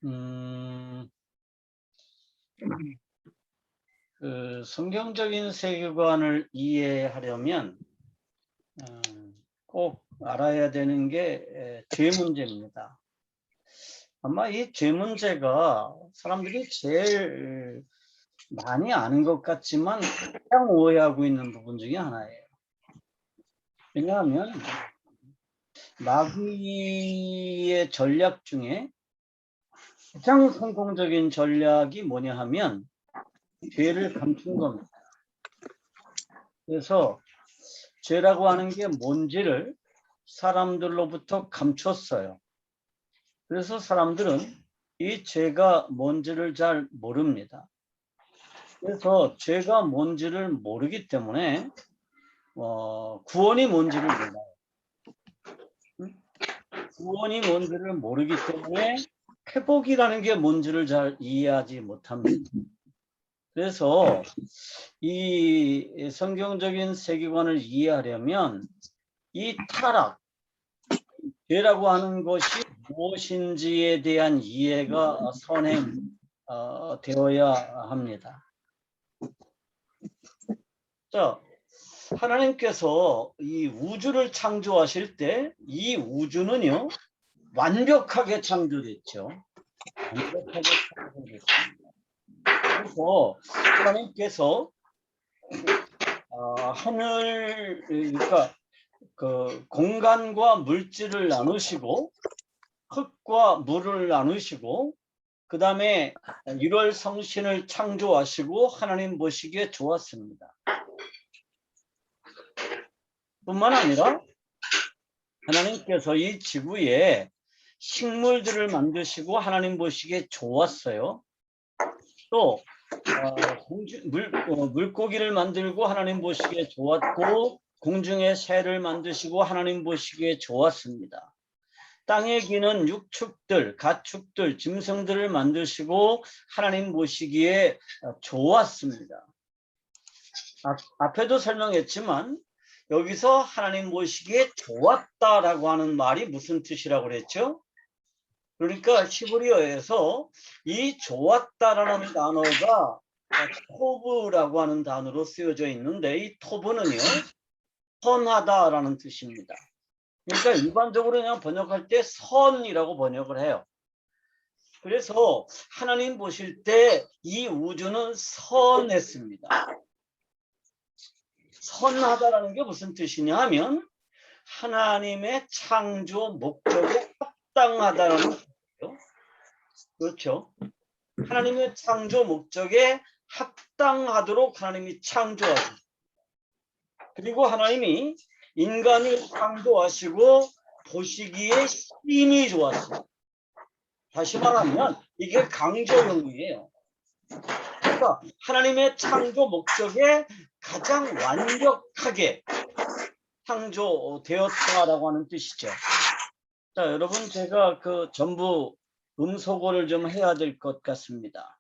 음, 성경적인 세계관을 이해하려면 꼭 알아야 되는 게 죄 문제입니다. 아마 이 죄 문제가 사람들이 제일 많이 아는 것 같지만 가장 오해하고 있는 부분 중에 하나예요. 왜냐하면 마귀의 전략 중에 가장 성공적인 전략이 뭐냐 하면 죄를 감춘 겁니다. 그래서 죄라고 하는 게 뭔지를 사람들로부터 감췄어요. 그래서 사람들은 이 죄가 뭔지를 잘 모릅니다. 그래서 죄가 뭔지를 모르기 때문에 구원이 뭔지를 몰라요. 구원이 뭔지를 모르기 때문에 회복이라는 게 뭔지를 잘 이해하지 못합니다. 그래서 이 성경적인 세계관을 이해하려면 이 타락, 죄라고 하는 것이 무엇인지에 대한 이해가 선행되어야 합니다. 자, 하나님께서 이 우주를 창조하실 때 이 우주는요 완벽하게 창조됐죠. 완벽하게 창조됐습니다. 그래서 하나님께서 하늘, 그러니까 그 공간과 물질을 나누시고 흙과 물을 나누시고 그 다음에 1월 성신을 창조하시고 하나님 보시기에 좋았습니다. 뿐만 아니라 하나님께서 이 지구에 식물들을 만드시고 하나님 보시기에 좋았어요. 또 물고기를 만들고 하나님 보시기에 좋았고 공중의 새를 만드시고 하나님 보시기에 좋았습니다. 땅에 기는 육축들, 가축들, 짐승들을 만드시고 하나님 보시기에 좋았습니다. 앞에도 설명했지만 여기서 하나님 보시기에 좋았다라고 하는 말이 무슨 뜻이라고 그랬죠? 그러니까 히브리어에서 이 좋았다라는 단어가 토브라고 하는 단어로 쓰여져 있는데 이 토브는요 선하다라는 뜻입니다. 그러니까 일반적으로 그냥 번역할 때 선이라고 번역을 해요. 그래서 하나님 보실 때 이 우주는 선했습니다. 선하다라는 게 무슨 뜻이냐 하면 하나님의 창조 목적에 합당하다는 뜻이에요. 그렇죠? 하나님의 창조 목적에 합당하도록 하나님이 창조하셨습니다. 그리고 하나님이 인간을 창조하시고 보시기에 심히 좋았습니다. 다시 말하면 이게 강조형이에요. 그러니까 하나님의 창조 목적에 가장 완벽하게 창조되었다라고 하는 뜻이죠. 자, 여러분 제가 그 전부 음소거를 좀 해야 될 것 같습니다.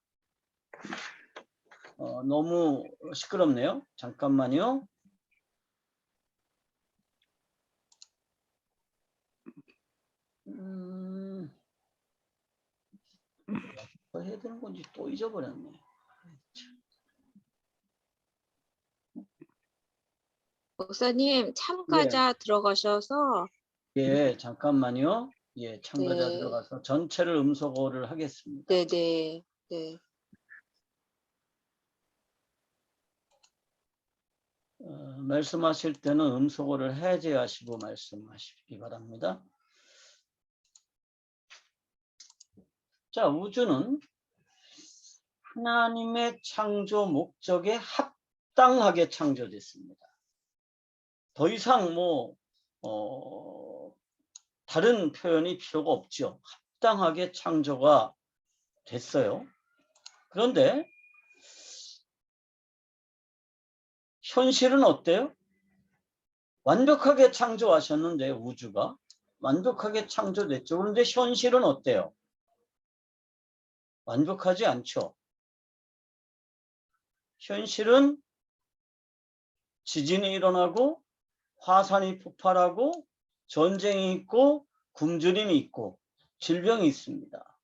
너무 시끄럽네요. 잠깐만요. 뭐 해야 되는 건지 또 잊어버렸네. 목사님 참가자 들어가셔서 예, 잠깐만요. 예, 참가자 네. 들어가서 전체를 음소거를 하겠습니다. 네네. 네. 말씀하실 때는 음소거를 해제하시고 말씀하시기 바랍니다. 자, 우주는 하나님의 창조 목적에 합당하게 창조됐습니다. 더 이상 다른 표현이 필요가 없죠. 합당하게 창조가 됐어요. 그런데 현실은 어때요? 완벽하게 창조하셨는데 우주가 완벽하게 창조됐죠. 그런데 현실은 어때요? 완벽하지 않죠. 현실은 지진이 일어나고 화산이 폭발하고 전쟁이 있고 굶주림이 있고 질병이 있습니다.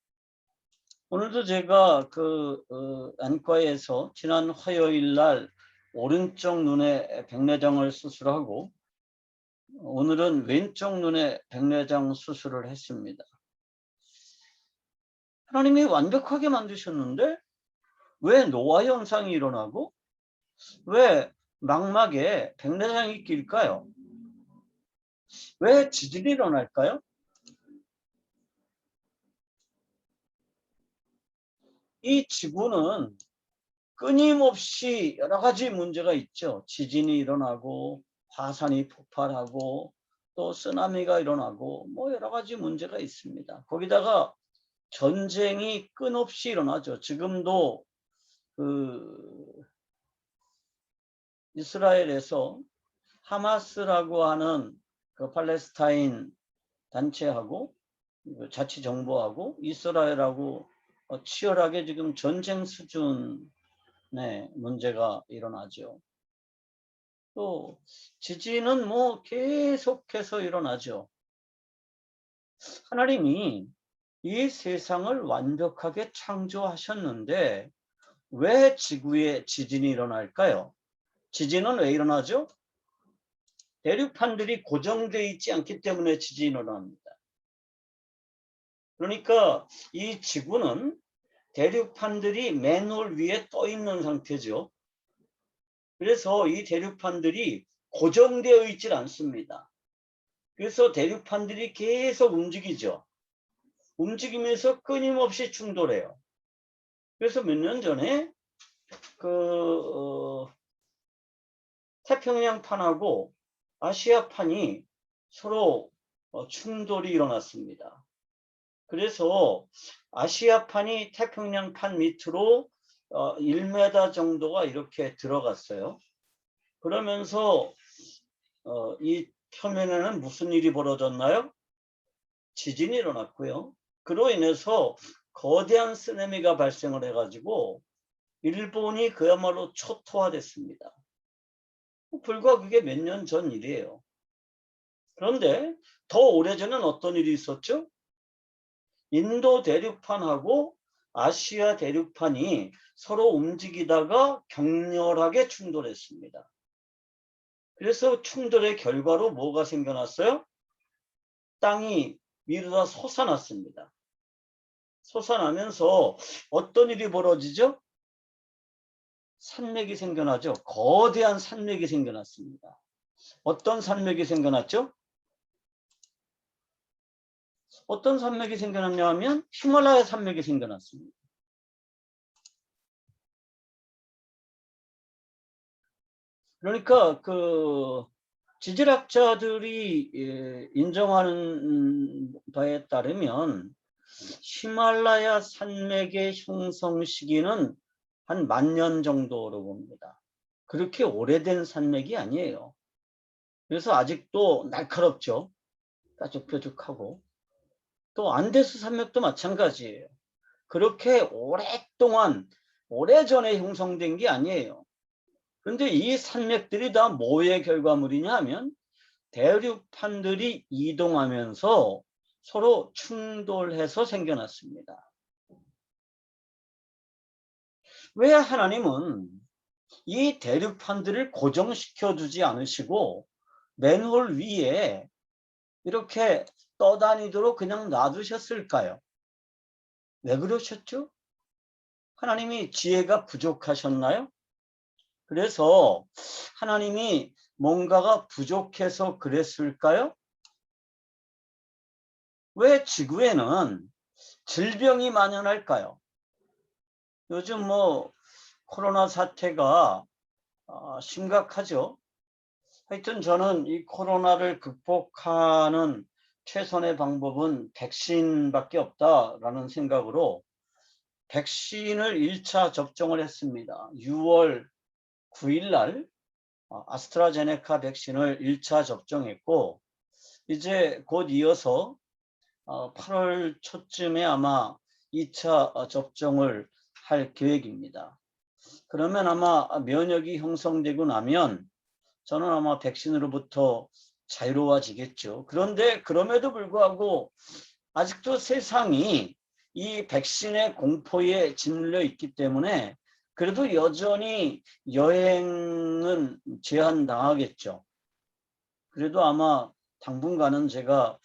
오늘도 제가 안과에서 지난 화요일 날 오른쪽 눈에 백내장을 수술하고 오늘은 왼쪽 눈에 백내장 수술을 했습니다. 하나님이 완벽하게 만드셨는데 왜 노화 현상이 일어나고 왜 망막에 백내장이 낄까요? 왜 지진이 일어날까요? 이 지구는 끊임없이 여러 가지 문제가 있죠. 지진이 일어나고 화산이 폭발하고 또 쓰나미가 일어나고 뭐 여러 가지 문제가 있습니다. 거기다가 전쟁이 끊없이 일어나죠. 지금도 이스라엘에서 하마스라고 하는 그 팔레스타인 단체하고 자치정부하고 이스라엘하고 치열하게 지금 전쟁 수준의 문제가 일어나죠. 또 지진은 뭐 계속해서 일어나죠. 하나님이 이 세상을 완벽하게 창조하셨는데 왜 지구에 지진이 일어날까요? 지진은 왜 일어나죠? 대륙판들이 고정되어 있지 않기 때문에 지진이 일어납니다. 그러니까 이 지구는 대륙판들이 맨홀 위에 떠 있는 상태죠. 그래서 이 대륙판들이 고정되어 있질 않습니다. 그래서 대륙판들이 계속 움직이죠. 움직이면서 끊임없이 충돌해요. 그래서 몇 년 전에 태평양판하고 아시아판이 서로 충돌이 일어났습니다. 그래서 아시아판이 태평양판 밑으로 1m 정도가 이렇게 들어갔어요. 그러면서 이 표면에는 무슨 일이 벌어졌나요? 지진이 일어났고요. 그로 인해서 거대한 쓰나미가 발생을 해가지고 일본이 그야말로 초토화됐습니다. 불과 그게 몇 년 전 일이에요. 그런데 더 오래전엔 어떤 일이 있었죠? 인도 대륙판하고 아시아 대륙판이 서로 움직이다가 격렬하게 충돌했습니다. 그래서 충돌의 결과로 뭐가 생겨났어요? 땅이 위로 솟아났습니다. 솟아나면서 어떤 일이 벌어지죠? 산맥이 생겨나죠. 거대한 산맥이 생겨났습니다. 어떤 산맥이 생겨났죠? 어떤 산맥이 생겨났냐 하면 히말라야 산맥이 생겨났습니다. 그러니까 지질학자들이 인정하는 바에 따르면 히말라야 산맥의 형성 시기는 한 10,000년 정도로 봅니다. 그렇게 오래된 산맥이 아니에요. 그래서 아직도 날카롭죠. 뾰족뾰족하고. 또 안데스 산맥도 마찬가지예요. 그렇게 오랫동안 오래전에 형성된 게 아니에요. 그런데 이 산맥들이 다 뭐의 결과물이냐 하면 대륙판들이 이동하면서 서로 충돌해서 생겨났습니다. 왜 하나님은 이 대륙판들을 고정시켜 두지 않으시고 맨홀 위에 이렇게 떠다니도록 그냥 놔두셨을까요? 왜 그러셨죠? 하나님이 지혜가 부족하셨나요? 그래서 하나님이 뭔가가 부족해서 그랬을까요? 왜 지구에는 질병이 만연할까요? 요즘 뭐 코로나 사태가 심각하죠. 하여튼 저는 이 코로나를 극복하는 최선의 방법은 백신밖에 없다라는 생각으로 백신을 1차 접종을 했습니다. 6월 9일 날 아스트라제네카 백신을 1차 접종했고 이제 곧 이어서 8월 초쯤에 아마 2차 접종을 할 계획입니다. 그러면 아마 면역이 형성되고 나면 저는 아마 백신으로부터 자유로워지겠죠. 그런데 그럼에도 불구하고 아직도 세상이 이 백신의 공포에 짓눌려 있기 때문에 그래도 여전히 여행은 제한당하겠죠. 그래도 아마 당분간은 제가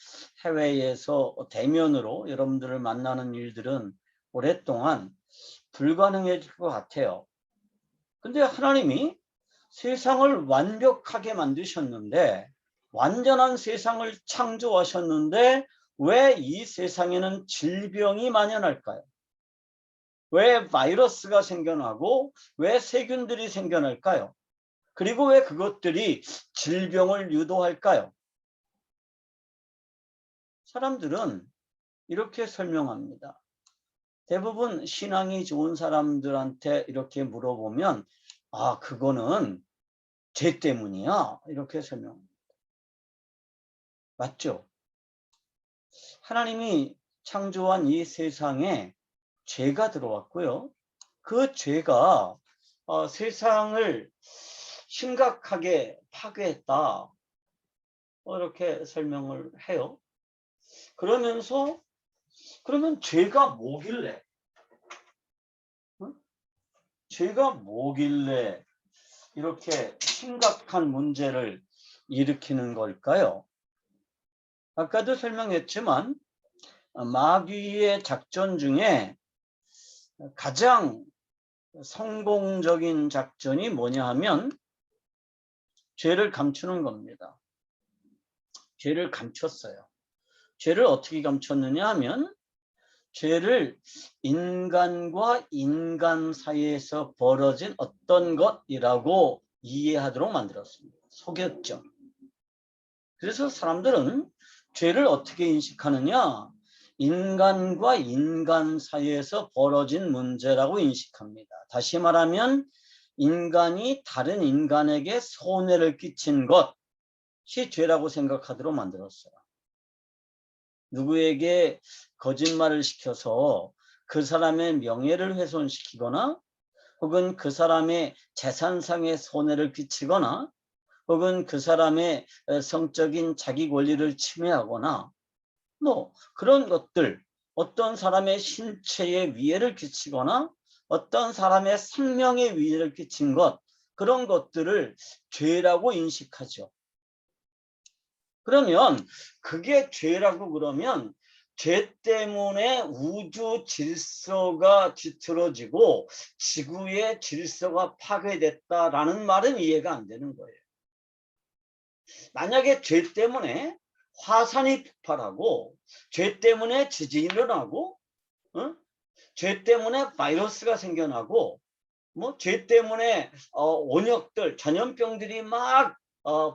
해외에서 대면으로 여러분들을 만나는 일들은 오랫동안 불가능해질 것 같아요. 근데 하나님이 세상을 완벽하게 만드셨는데, 완전한 세상을 창조하셨는데 왜 이 세상에는 질병이 만연할까요? 왜 바이러스가 생겨나고 왜 세균들이 생겨날까요? 그리고 왜 그것들이 질병을 유도할까요? 사람들은 이렇게 설명합니다. 대부분 신앙이 좋은 사람들한테 이렇게 물어보면 아, 그거는 죄 때문이야. 이렇게 설명합니다. 맞죠? 하나님이 창조한 이 세상에 죄가 들어왔고요. 그 죄가 세상을 심각하게 파괴했다. 이렇게 설명을 해요. 그러면서 그러면 죄가 뭐길래? 응? 죄가 뭐길래 이렇게 심각한 문제를 일으키는 걸까요? 아까도 설명했지만 마귀의 작전 중에 가장 성공적인 작전이 뭐냐 하면 죄를 감추는 겁니다. 죄를 감췄어요. 죄를 어떻게 감췄느냐 하면 죄를 인간과 인간 사이에서 벌어진 어떤 것이라고 이해하도록 만들었습니다. 속였죠. 그래서 사람들은 죄를 어떻게 인식하느냐? 인간과 인간 사이에서 벌어진 문제라고 인식합니다. 다시 말하면 인간이 다른 인간에게 손해를 끼친 것이 죄라고 생각하도록 만들었어요. 누구에게 거짓말을 시켜서 그 사람의 명예를 훼손시키거나 혹은 그 사람의 재산상의 손해를 끼치거나 혹은 그 사람의 성적인 자기 권리를 침해하거나 뭐 그런 것들, 어떤 사람의 신체에 위해를 끼치거나 어떤 사람의 생명에 위해를 끼친 것, 그런 것들을 죄라고 인식하죠. 그러면 그게 죄라고 그러면 죄 때문에 우주 질서가 뒤틀어지고 지구의 질서가 파괴됐다라는 말은 이해가 안 되는 거예요. 만약에 죄 때문에 화산이 폭발하고 죄 때문에 지진이 일어나고 죄 때문에 바이러스가 생겨나고 뭐 죄 때문에 원역들, 전염병들이 막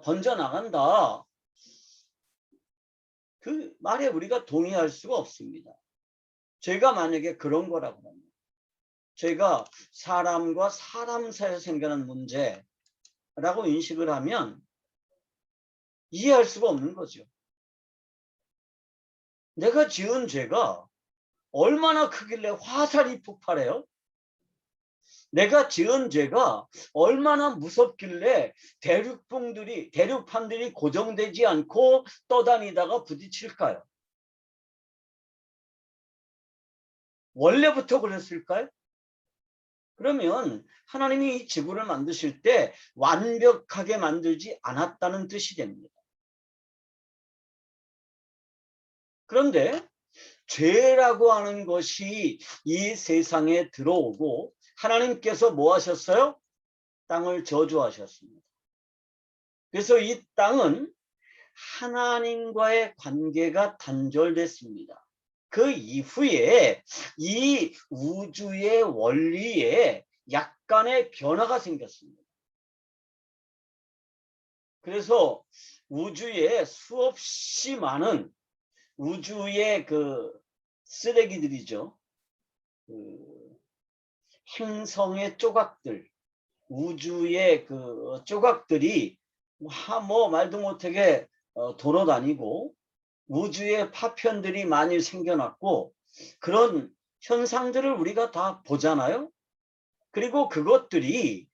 번져나간다. 그 말에 우리가 동의할 수가 없습니다. 죄가 만약에 그런 거라고 하면 죄가 사람과 사람 사이에 생겨난 문제라고 인식을 하면 이해할 수가 없는 거죠. 내가 지은 죄가 얼마나 크길래 화살이 폭발해요? 내가 지은 죄가 얼마나 무섭길래 대륙판들이 고정되지 않고 떠다니다가 부딪힐까요? 원래부터 그랬을까요? 그러면 하나님이 이 지구를 만드실 때 완벽하게 만들지 않았다는 뜻이 됩니다. 그런데 죄라고 하는 것이 이 세상에 들어오고 하나님께서 뭐 하셨어요? 땅을 저주하셨습니다. 그래서 이 땅은 하나님과의 관계가 단절됐습니다. 그 이후에 이 우주의 원리에 약간의 변화가 생겼습니다. 그래서 우주에 수없이 많은 우주의 그 쓰레기들이죠. 그 행성의 조각들, 우주의 그 조각들이 뭐 말도 못하게 돌아다니고 우주의 파편들이 많이 생겨났고 그런 현상들을 우리가 다 보잖아요. 그리고 그것들이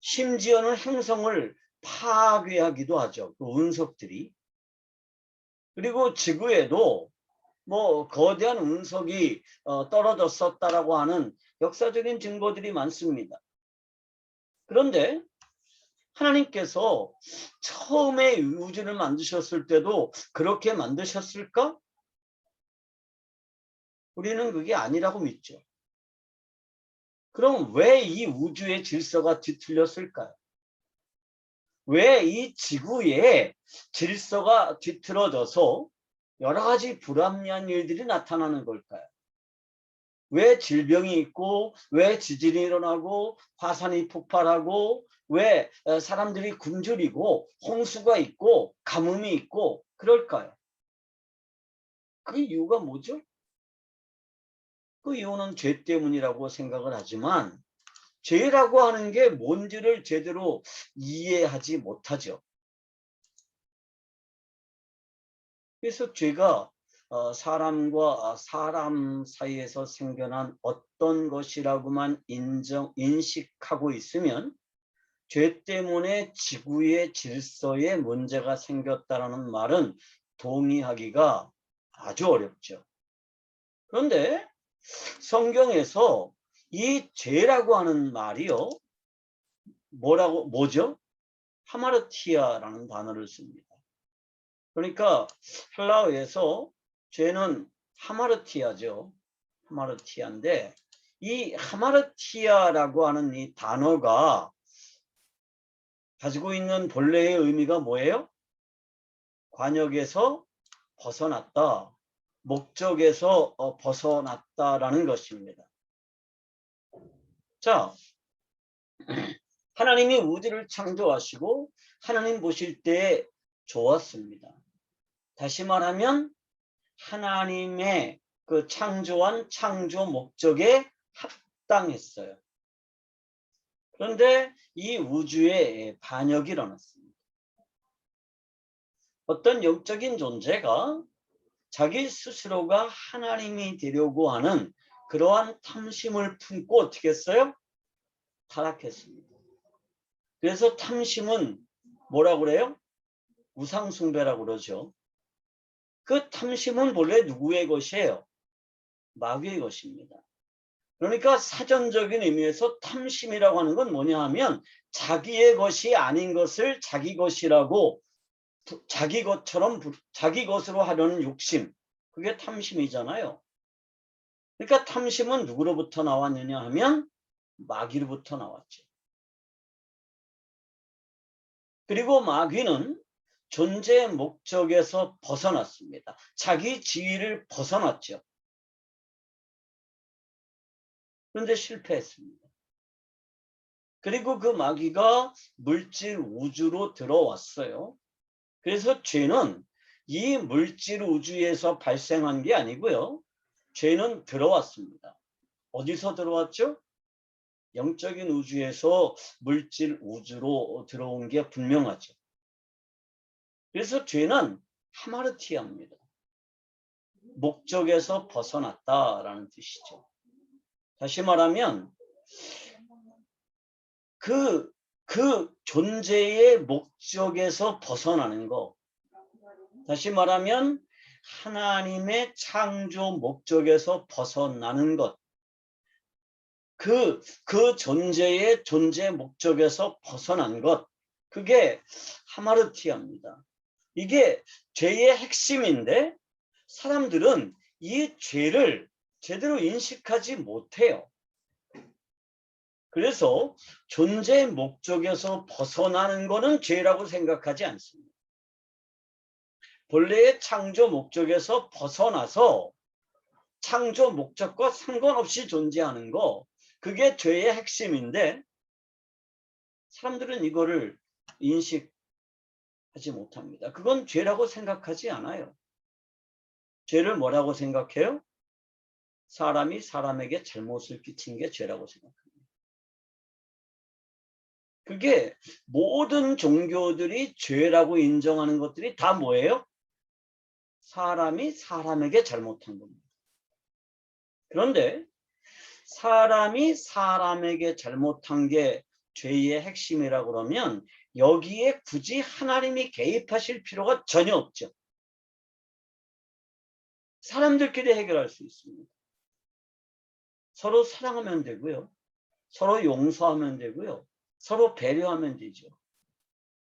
심지어는 행성을 파괴하기도 하죠. 그 운석들이. 그리고 지구에도 뭐 거대한 운석이 떨어졌었다라고 하는 역사적인 증거들이 많습니다. 그런데 하나님께서 처음에 우주를 만드셨을 때도 그렇게 만드셨을까? 우리는 그게 아니라고 믿죠. 그럼 왜 이 우주의 질서가 뒤틀렸을까요? 왜 이 지구의 질서가 뒤틀어져서 여러 가지 불합리한 일들이 나타나는 걸까요? 왜 질병이 있고, 왜 지진이 일어나고, 화산이 폭발하고, 왜 사람들이 굶주리고, 홍수가 있고, 가뭄이 있고, 그럴까요? 그 이유가 뭐죠? 그 이유는 죄 때문이라고 생각을 하지만, 죄라고 하는 게 뭔지를 제대로 이해하지 못하죠. 그래서 죄가 사람과 사람 사이에서 생겨난 어떤 것이라고만 인식하고 있으면 죄 때문에 지구의 질서에 문제가 생겼다는 말은 동의하기가 아주 어렵죠. 그런데 성경에서 이 죄라고 하는 말이요, 뭐죠? 하마르티아라는 단어를 씁니다. 그러니까 헬라어에서 죄는 하마르티아죠. 하마르티아인데 이 하마르티아라고 하는 이 단어가 가지고 있는 본래의 의미가 뭐예요? 관역에서 벗어났다, 목적에서 벗어났다라는 것입니다. 자, 하나님이 우주를 창조하시고 하나님 보실 때 좋았습니다. 다시 말하면 하나님의 그 창조한 창조 목적에 합당했어요. 그런데 이 우주에 반역이 일어났습니다. 어떤 영적인 존재가 자기 스스로가 하나님이 되려고 하는 그러한 탐심을 품고 어떻게 했어요? 타락했습니다. 그래서 탐심은 뭐라고 그래요? 우상숭배라고 그러죠. 그 탐심은 본래 누구의 것이에요? 마귀의 것입니다. 그러니까 사전적인 의미에서 탐심이라고 하는 건 뭐냐 하면 자기의 것이 아닌 것을 자기 것이라고, 자기 것처럼 자기 것으로 하려는 욕심, 그게 탐심이잖아요. 그러니까 탐심은 누구로부터 나왔느냐 하면 마귀로부터 나왔죠. 그리고 마귀는 존재의 목적에서 벗어났습니다. 자기 지위를 벗어났죠. 그런데 실패했습니다. 그리고 그 마귀가 물질 우주로 들어왔어요. 그래서 죄는 이 물질 우주에서 발생한 게 아니고요. 죄는 들어왔습니다. 어디서 들어왔죠? 영적인 우주에서 물질 우주로 들어온 게 분명하죠. 그래서 죄는 하마르티아입니다. 목적에서 벗어났다라는 뜻이죠. 다시 말하면 그 존재의 목적에서 벗어나는 거. 다시 말하면 하나님의 창조 목적에서 벗어나는 것. 그 존재의 존재 목적에서 벗어난 것. 그게 하마르티아입니다. 이게 죄의 핵심인데 사람들은 이 죄를 제대로 인식하지 못해요. 그래서 존재의 목적에서 벗어나는 것은 죄라고 생각하지 않습니다. 본래의 창조 목적에서 벗어나서 창조 목적과 상관없이 존재하는 거, 그게 죄의 핵심인데 사람들은 이거를 인식하지 못합니다. 그건 죄라고 생각하지 않아요. 죄를 뭐라고 생각해요? 사람이 사람에게 잘못을 끼친 게 죄라고 생각합니다. 그게 모든 종교들이 죄라고 인정하는 것들이 다 뭐예요? 사람이 사람에게 잘못한 겁니다. 그런데 사람이 사람에게 잘못한 게 죄의 핵심이라고 그러면 여기에 굳이 하나님이 개입하실 필요가 전혀 없죠. 사람들끼리 해결할 수 있습니다. 서로 사랑하면 되고요. 서로 용서하면 되고요. 서로 배려하면 되죠.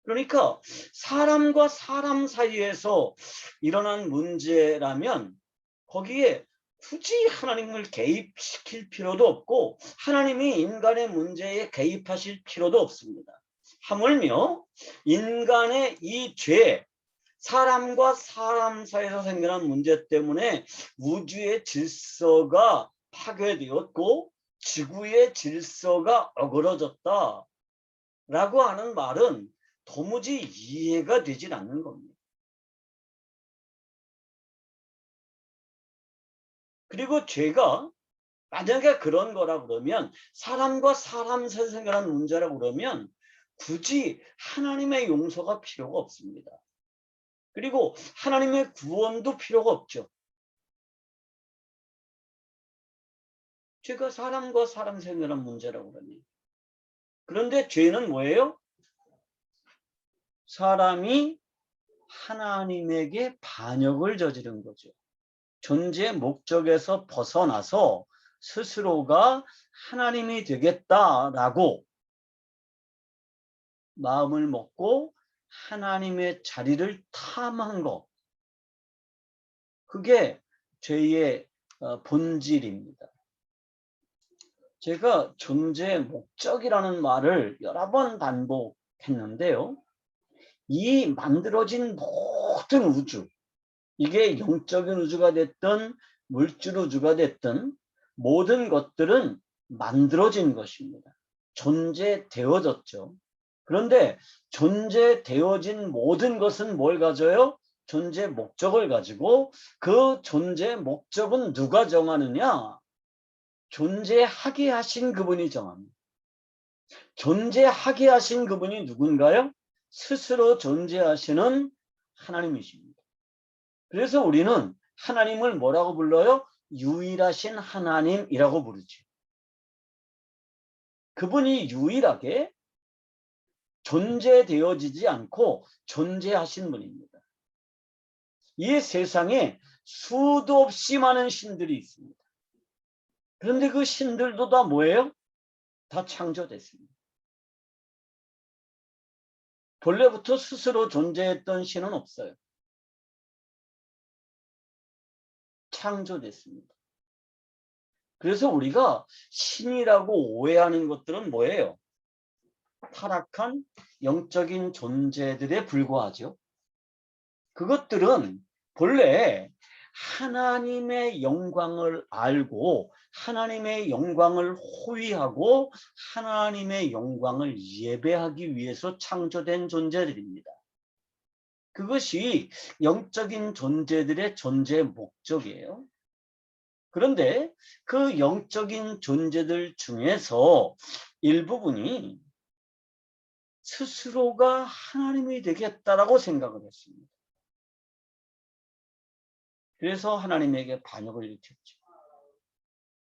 그러니까 사람과 사람 사이에서 일어난 문제라면 거기에 굳이 하나님을 개입시킬 필요도 없고 하나님이 인간의 문제에 개입하실 필요도 없습니다. 하물며 인간의 이 죄, 사람과 사람 사이에서 생겨난 문제 때문에 우주의 질서가 파괴되었고 지구의 질서가 어그러졌다 라고 하는 말은 도무지 이해가 되질 않는 겁니다. 그리고 죄가 만약에 그런 거라 그러면 사람과 사람 사이에 생겨난 문제라고 그러면 굳이 하나님의 용서가 필요가 없습니다. 그리고 하나님의 구원도 필요가 없죠. 죄가 사람과 사람 사이에 생겨난 문제라고 그러니. 그런데 죄는 뭐예요? 사람이 하나님에게 반역을 저지른 거죠. 존재의 목적에서 벗어나서 스스로가 하나님이 되겠다라고 마음을 먹고 하나님의 자리를 탐한 것. 그게 죄의 본질입니다. 제가 존재의 목적이라는 말을 여러 번 반복했는데요. 이 만들어진 모든 우주, 이게 영적인 우주가 됐든 물질 우주가 됐든 모든 것들은 만들어진 것입니다. 존재되어졌죠. 그런데 존재되어진 모든 것은 뭘 가져요? 존재 목적을 가지고 그 존재 목적은 누가 정하느냐? 존재하게 하신 그분이 정합니다. 존재하게 하신 그분이 누군가요? 스스로 존재하시는 하나님이십니다. 그래서 우리는 하나님을 뭐라고 불러요? 유일하신 하나님이라고 부르죠. 그분이 유일하게 존재되어지지 않고 존재하신 분입니다. 이 세상에 수도 없이 많은 신들이 있습니다. 그런데 그 신들도 다 뭐예요? 다 창조됐습니다. 본래부터 스스로 존재했던 신은 없어요. 창조됐습니다. 그래서 우리가 신이라고 오해하는 것들은 뭐예요? 타락한 영적인 존재들에 불과하죠. 그것들은 본래 하나님의 영광을 알고 하나님의 영광을 호위하고 하나님의 영광을 예배하기 위해서 창조된 존재들입니다. 그것이 영적인 존재들의 존재 목적이에요. 그런데 그 영적인 존재들 중에서 일부분이 스스로가 하나님이 되겠다라고 생각을 했습니다. 그래서 하나님에게 반역을 일으켰죠.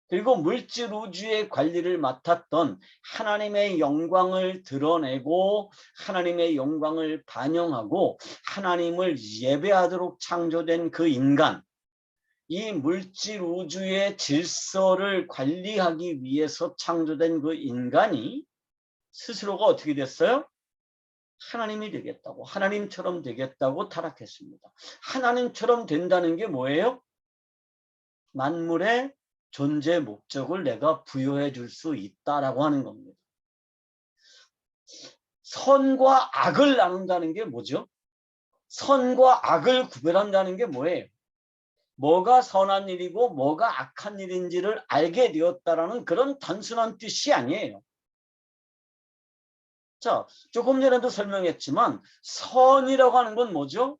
그리고 물질 우주의 관리를 맡았던 하나님의 영광을 드러내고 하나님의 영광을 반영하고 하나님을 예배하도록 창조된 그 인간, 이 물질 우주의 질서를 관리하기 위해서 창조된 그 인간이 스스로가 어떻게 됐어요? 하나님이 되겠다고, 하나님처럼 되겠다고 타락했습니다. 하나님처럼 된다는 게 뭐예요? 만물의 존재 목적을 내가 부여해 줄 수 있다라고 하는 겁니다. 선과 악을 나눈다는 게 뭐죠? 선과 악을 구별한다는 게 뭐예요? 뭐가 선한 일이고 뭐가 악한 일인지를 알게 되었다라는 그런 단순한 뜻이 아니에요. 자, 조금 전에도 설명했지만 선이라고 하는 건 뭐죠?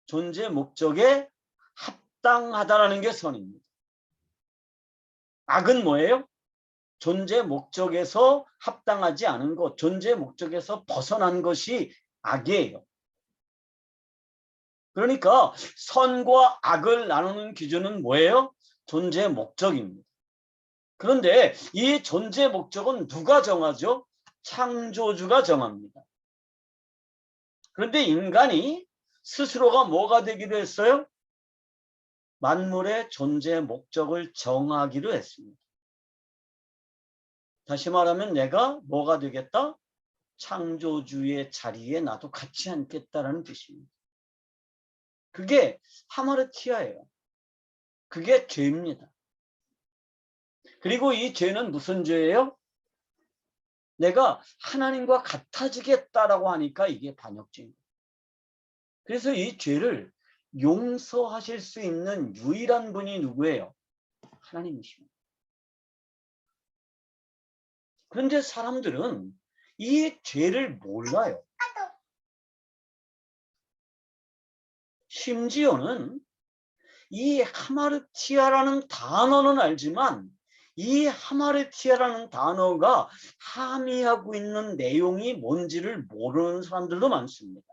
존재 목적에 합당하다라는 게 선입니다. 악은 뭐예요? 존재 목적에서 합당하지 않은 것, 존재 목적에서 벗어난 것이 악이에요. 그러니까 선과 악을 나누는 기준은 뭐예요? 존재 목적입니다. 그런데 이 존재 목적은 누가 정하죠? 창조주가 정합니다. 그런데 인간이 스스로가 뭐가 되기로 했어요? 만물의 존재 목적을 정하기로 했습니다. 다시 말하면 내가 뭐가 되겠다? 창조주의 자리에 나도 같이 앉겠다라는 뜻입니다. 그게 하마르티아예요. 그게 죄입니다. 그리고 이 죄는 무슨 죄예요? 내가 하나님과 같아지겠다라고 하니까 이게 반역죄입니다. 그래서 이 죄를 용서하실 수 있는 유일한 분이 누구예요? 하나님이십니다. 그런데 사람들은 이 죄를 몰라요. 심지어는 이 하마르티아라는 단어는 알지만 이 하마르티아라는 단어가 함의하고 있는 내용이 뭔지를 모르는 사람들도 많습니다.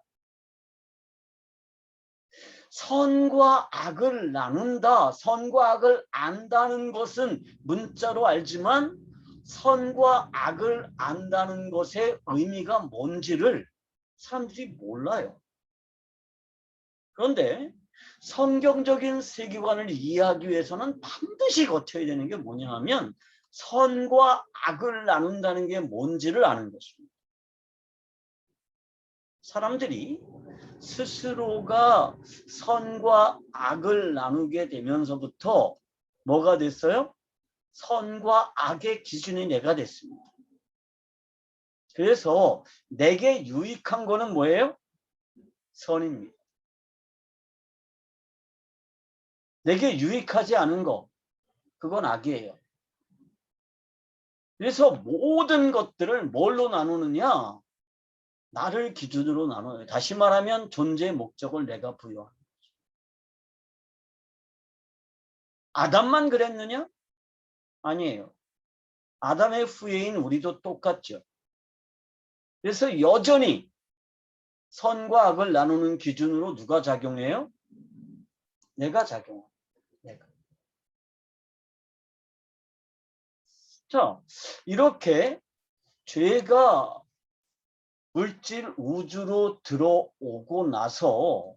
선과 악을 나눈다, 선과 악을 안다는 것은 문자로 알지만 선과 악을 안다는 것의 의미가 뭔지를 사람들이 몰라요. 그런데 성경적인 세계관을 이해하기 위해서는 반드시 거쳐야 되는 게 뭐냐 하면 선과 악을 나눈다는 게 뭔지를 아는 것입니다. 사람들이 스스로가 선과 악을 나누게 되면서부터 뭐가 됐어요? 선과 악의 기준이 내가 됐습니다. 그래서 내게 유익한 거는 뭐예요? 선입니다. 내게 유익하지 않은 거, 그건 악이에요. 그래서 모든 것들을 뭘로 나누느냐? 나를 기준으로 나눠요. 다시 말하면 존재의 목적을 내가 부여하는 거죠. 아담만 그랬느냐? 아니에요. 아담의 후예인 우리도 똑같죠. 그래서 여전히 선과 악을 나누는 기준으로 누가 작용해요? 내가 작용해요. 내가. 자, 이렇게 죄가 물질 우주로 들어오고 나서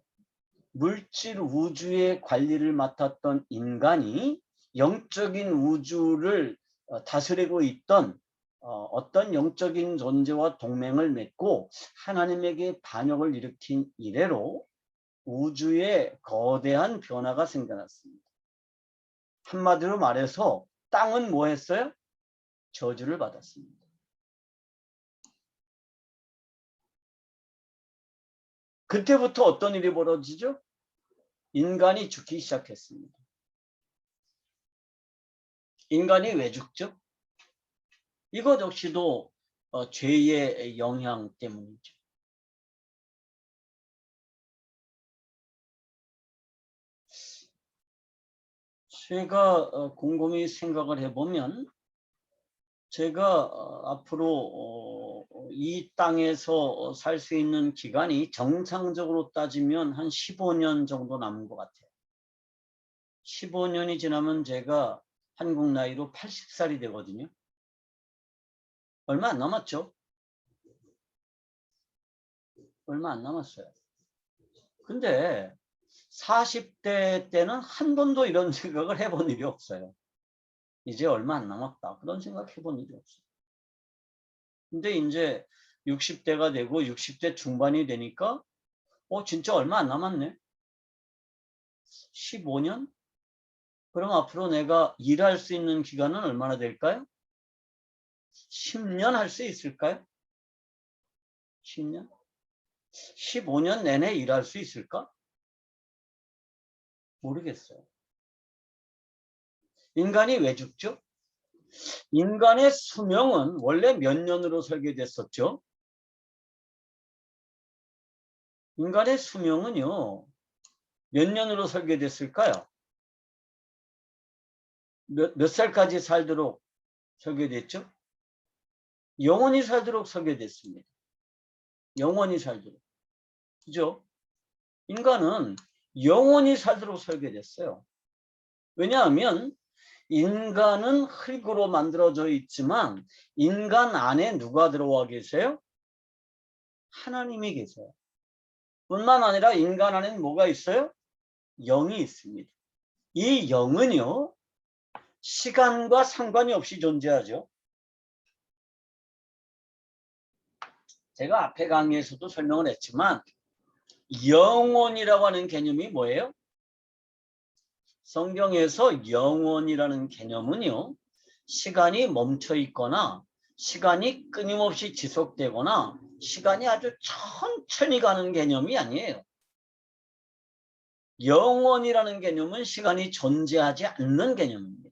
물질 우주의 관리를 맡았던 인간이 영적인 우주를 다스리고 있던 어떤 영적인 존재와 동맹을 맺고 하나님에게 반역을 일으킨 이래로 우주에 거대한 변화가 생겨났습니다. 한마디로 말해서 땅은 뭐 했어요? 저주를 받았습니다. 그때부터 어떤 일이 벌어지죠? 인간이 죽기 시작했습니다. 인간이 왜 죽죠? 이것 역시도 죄의 영향 때문이죠. 제가 곰곰이 생각을 해보면 제가 앞으로 이 땅에서 살 수 있는 기간이 정상적으로 따지면 한 15년 정도 남은 것 같아요. 15년이 지나면 제가 한국 나이로 80살이 되거든요. 얼마 안 남았죠? 얼마 안 남았어요. 근데 40대 때는 한 번도 이런 생각을 해본 일이 없어요. 이제 얼마 안 남았다. 그런 생각 해본 일이 없어요. 근데 이제 60대가 되고 60대 중반이 되니까 진짜 얼마 안 남았네. 15년? 그럼 앞으로 내가 일할 수 있는 기간은 얼마나 될까요? 10년 할 수 있을까요? 10년? 15년 내내 일할 수 있을까? 모르겠어요. 인간이 왜 죽죠? 인간의 수명은 원래 몇 년으로 설계됐었죠? 인간의 수명은요, 몇 년으로 설계됐을까요? 몇 살까지 살도록 설계됐죠? 영원히 살도록 설계됐습니다. 영원히 살도록. 그죠? 인간은 영원히 살도록 설계됐어요. 왜냐하면 인간은 흙으로 만들어져 있지만 인간 안에 누가 들어와 계세요? 하나님이 계세요. 뿐만 아니라 인간 안에는 뭐가 있어요? 영이 있습니다. 이 영은요, 시간과 상관이 없이 존재하죠. 제가 앞에 강의에서도 설명을 했지만 영혼이라고 하는 개념이 뭐예요? 성경에서 영혼이라는 개념은요, 시간이 멈춰 있거나 시간이 끊임없이 지속되거나 시간이 아주 천천히 가는 개념이 아니에요. 영혼이라는 개념은 시간이 존재하지 않는 개념입니다.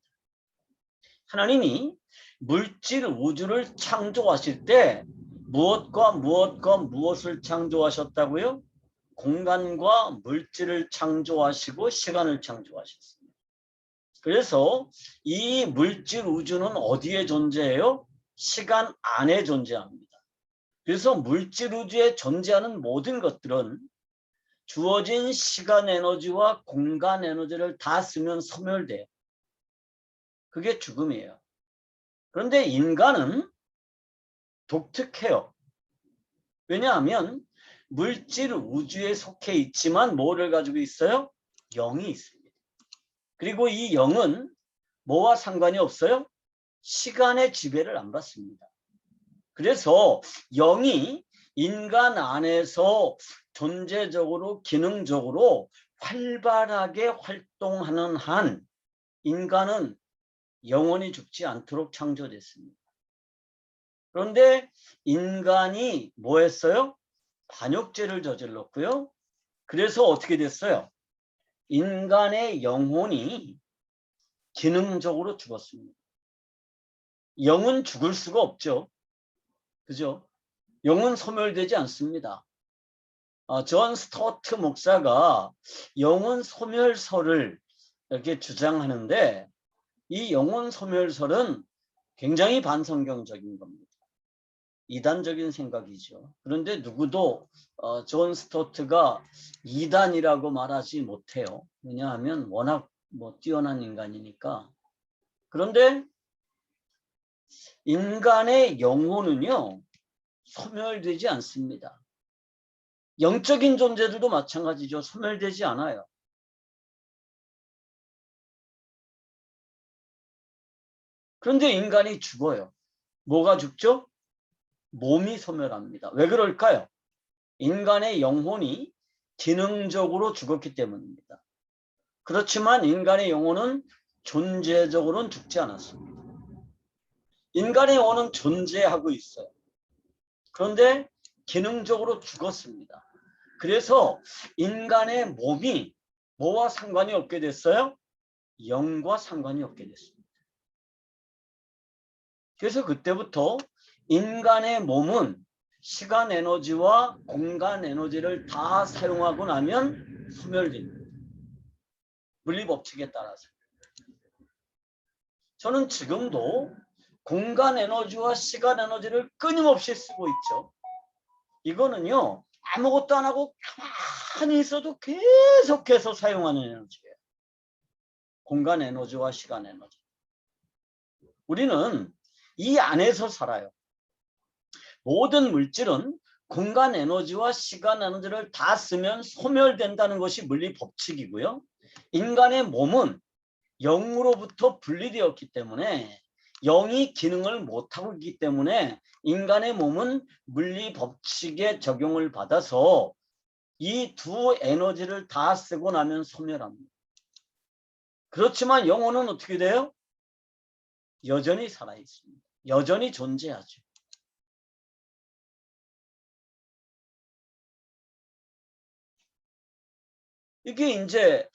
하나님이 물질 우주를 창조하실 때 무엇과 무엇을 창조하셨다고요? 공간과 물질을 창조하시고 시간을 창조하셨습니다. 그래서 이 물질 우주는 어디에 존재해요? 시간 안에 존재합니다. 그래서 물질 우주에 존재하는 모든 것들은 주어진 시간 에너지와 공간 에너지를 다 쓰면 소멸돼요. 그게 죽음이에요. 그런데 인간은 독특해요. 왜냐하면 물질 우주에 속해 있지만 뭐를 가지고 있어요? 영이 있습니다. 그리고 이 영은 뭐와 상관이 없어요? 시간의 지배를 안 받습니다. 그래서 영이 인간 안에서 존재적으로 기능적으로 활발하게 활동하는 한 인간은 영원히 죽지 않도록 창조됐습니다. 그런데 인간이 뭐 했어요? 반역죄를 저질렀고요. 그래서 어떻게 됐어요? 인간의 영혼이 기능적으로 죽었습니다. 영은 죽을 수가 없죠. 그죠? 영은 소멸되지 않습니다. 존 스토트 목사가 영혼 소멸설을 이렇게 주장하는데 이 영혼 소멸설은 굉장히 반성경적인 겁니다. 이단적인 생각이죠. 그런데 누구도 존 스토트가 이단이라고 말하지 못해요. 왜냐하면 워낙 뛰어난 인간이니까. 그런데 인간의 영혼은요, 소멸되지 않습니다. 영적인 존재들도 마찬가지죠. 소멸되지 않아요. 그런데 인간이 죽어요. 뭐가 죽죠? 몸이 소멸합니다. 왜 그럴까요? 인간의 영혼이 기능적으로 죽었기 때문입니다. 그렇지만 인간의 영혼은 존재적으로는 죽지 않았습니다. 인간의 영혼은 존재하고 있어요. 그런데 기능적으로 죽었습니다. 그래서 인간의 몸이 뭐와 상관이 없게 됐어요? 영과 상관이 없게 됐습니다. 그래서 그때부터 인간의 몸은 시간 에너지와 공간 에너지를 다 사용하고 나면 소멸됩니다. 물리 법칙에 따라서. 저는 지금도 공간 에너지와 시간 에너지를 끊임없이 쓰고 있죠. 이거는요, 아무것도 안 하고 가만히 있어도 계속해서 사용하는 에너지예요. 공간 에너지와 시간 에너지. 우리는 이 안에서 살아요. 모든 물질은 공간 에너지와 시간 에너지를 다 쓰면 소멸된다는 것이 물리 법칙이고요. 인간의 몸은 영으로부터 분리되었기 때문에 영이 기능을 못하고 있기 때문에 인간의 몸은 물리 법칙의 적용을 받아서 이 두 에너지를 다 쓰고 나면 소멸합니다. 그렇지만 영혼은 어떻게 돼요? 여전히 살아있습니다. 여전히 존재하죠. 이게 이제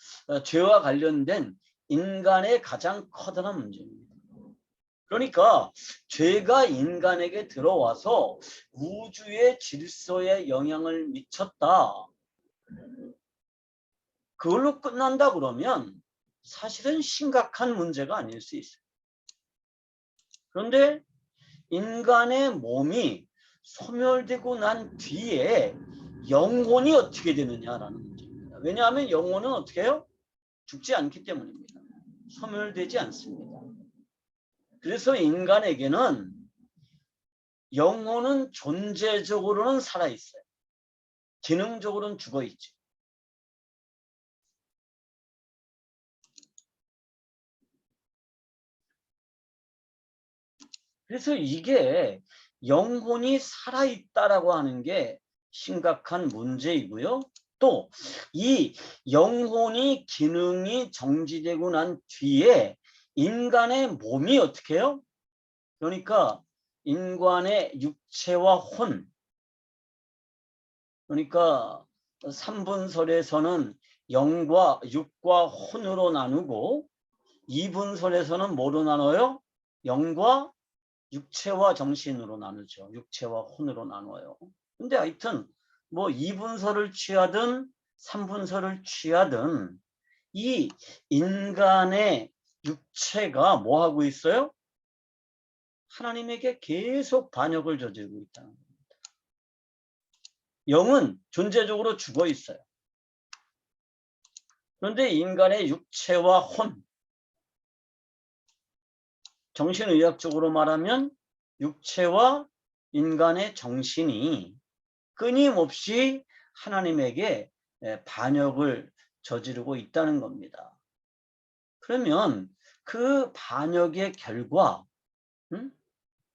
죄와 관련된 인간의 가장 커다란 문제입니다. 그러니까 죄가 인간에게 들어와서 우주의 질서에 영향을 미쳤다. 그걸로 끝난다 그러면 사실은 심각한 문제가 아닐 수 있어요. 그런데 인간의 몸이 소멸되고 난 뒤에 영혼이 어떻게 되느냐라는 문제입니다. 왜냐하면 영혼은 어떻게 해요? 죽지 않기 때문입니다. 소멸되지 않습니다. 그래서 인간에게는 영혼은 존재적으로는 살아있어요. 기능적으로는 죽어있죠. 그래서 이게 영혼이 살아있다라고 하는 게 심각한 문제이고요. 또 이 영혼이 기능이 정지되고 난 뒤에 인간의 몸이 어떻게 해요? 그러니까 인간의 육체와 혼, 그러니까 3분설에서는 영과 육과 혼으로 나누고 2분설에서는 뭐로 나눠요? 영과 육체와 정신으로 나누죠. 육체와 혼으로 나눠요. 근데 하여튼 뭐 2분설을 취하든 3분설을 취하든 이 인간의 육체가 뭐 하고 있어요? 하나님에게 계속 반역을 저지르고 있다는 겁니다. 영은 존재적으로 죽어 있어요. 그런데 인간의 육체와 혼, 정신의학적으로 말하면 육체와 인간의 정신이 끊임없이 하나님에게 반역을 저지르고 있다는 겁니다. 그러면 그 반역의 결과,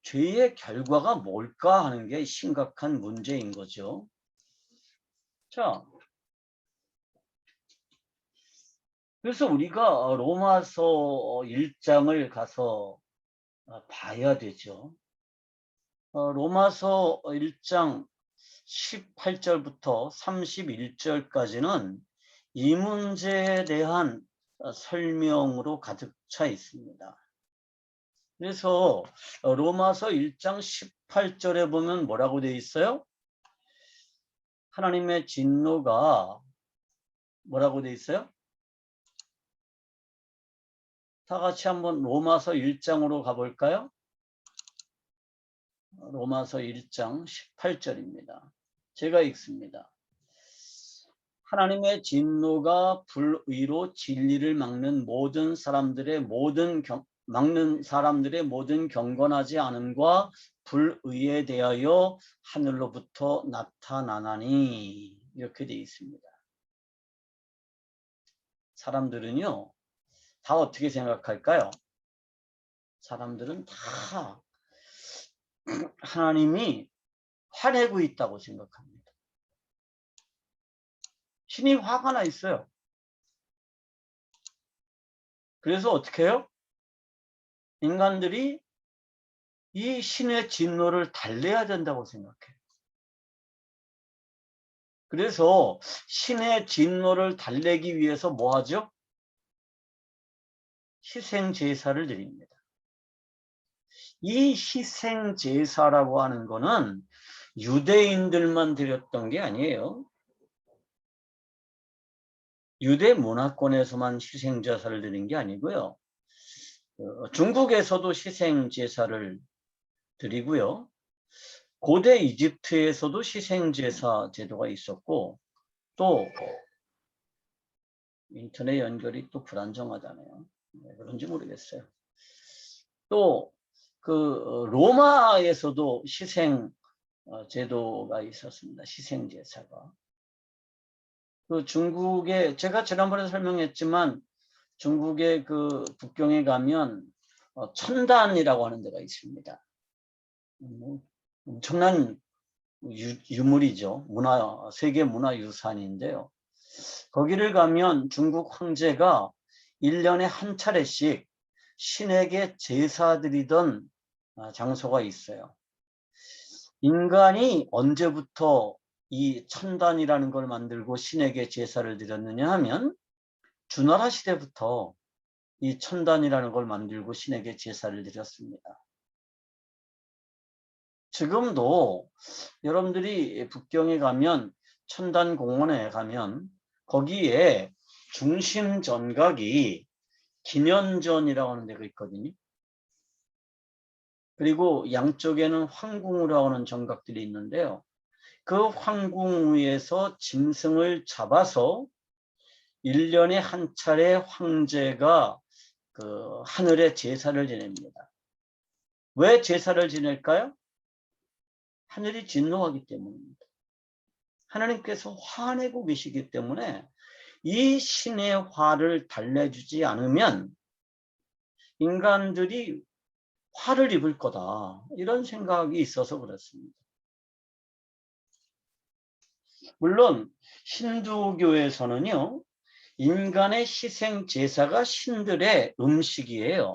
죄의 결과가 뭘까 하는 게 심각한 문제인 거죠. 자, 그래서 우리가 로마서 1장을 가서 봐야 되죠. 로마서 1장 18절부터 31절까지는 이 문제에 대한 설명으로 가득 차 있습니다. 그래서 로마서 1장 18절에 보면 뭐라고 되어 있어요? 하나님의 진노가 뭐라고 되어 있어요? 다 같이 한번 로마서 1장으로 가볼까요? 로마서 1장 18절입니다. 제가 읽습니다. 하나님의 진노가 불의로 진리를 막는 사람들의 모든 경건하지 않음과 불의에 대하여 하늘로부터 나타나나니 이렇게 되어 있습니다. 사람들은요, 다 어떻게 생각할까요? 사람들은 다 하나님이 화내고 있다고 생각합니다. 신이 화가 나 있어요. 그래서 어떻게 해요? 인간들이 이 신의 진노를 달래야 된다고 생각해요. 그래서 신의 진노를 달래기 위해서 뭐 하죠? 희생 제사를 드립니다. 이 희생 제사라고 하는 거는 유대인들만 드렸던 게 아니에요. 유대 문화권에서만 희생 제사를 드린 게 아니고요. 중국에서도 희생 제사를 드리고요. 고대 이집트에서도 희생 제사 제도가 있었고, 또 인터넷 연결이 또 불안정하잖아요. 왜 그런지 모르겠어요. 또 그 로마에서도 희생 제도가 있었습니다. 희생 제사가. 그 중국에 제가 지난번에 설명했지만 중국의 그 북경에 가면 천단이라고 하는 데가 있습니다. 엄청난 유물이죠. 세계 문화유산인데요. 거기를 가면 중국 황제가 1년에 한 차례씩 신에게 제사 드리던 장소가 있어요. 인간이 언제부터 이 천단이라는 걸 만들고 신에게 제사를 드렸느냐 하면 주나라 시대부터 이 천단이라는 걸 만들고 신에게 제사를 드렸습니다. 지금도 여러분들이 북경에 가면 천단공원에 가면 거기에 중심 전각이 기년전이라고 하는 데가 있거든요. 그리고 양쪽에는 황궁이라고 하는 전각들이 있는데요. 그 황궁 위에서 짐승을 잡아서 1년에 한 차례 황제가 그 하늘에 제사를 지냅니다. 왜 제사를 지낼까요? 하늘이 진노하기 때문입니다. 하나님께서 화내고 계시기 때문에 이 신의 화를 달래주지 않으면 인간들이 화를 입을 거다. 이런 생각이 있어서 그렇습니다. 물론 힌두교에서는요. 인간의 희생 제사가 신들의 음식이에요.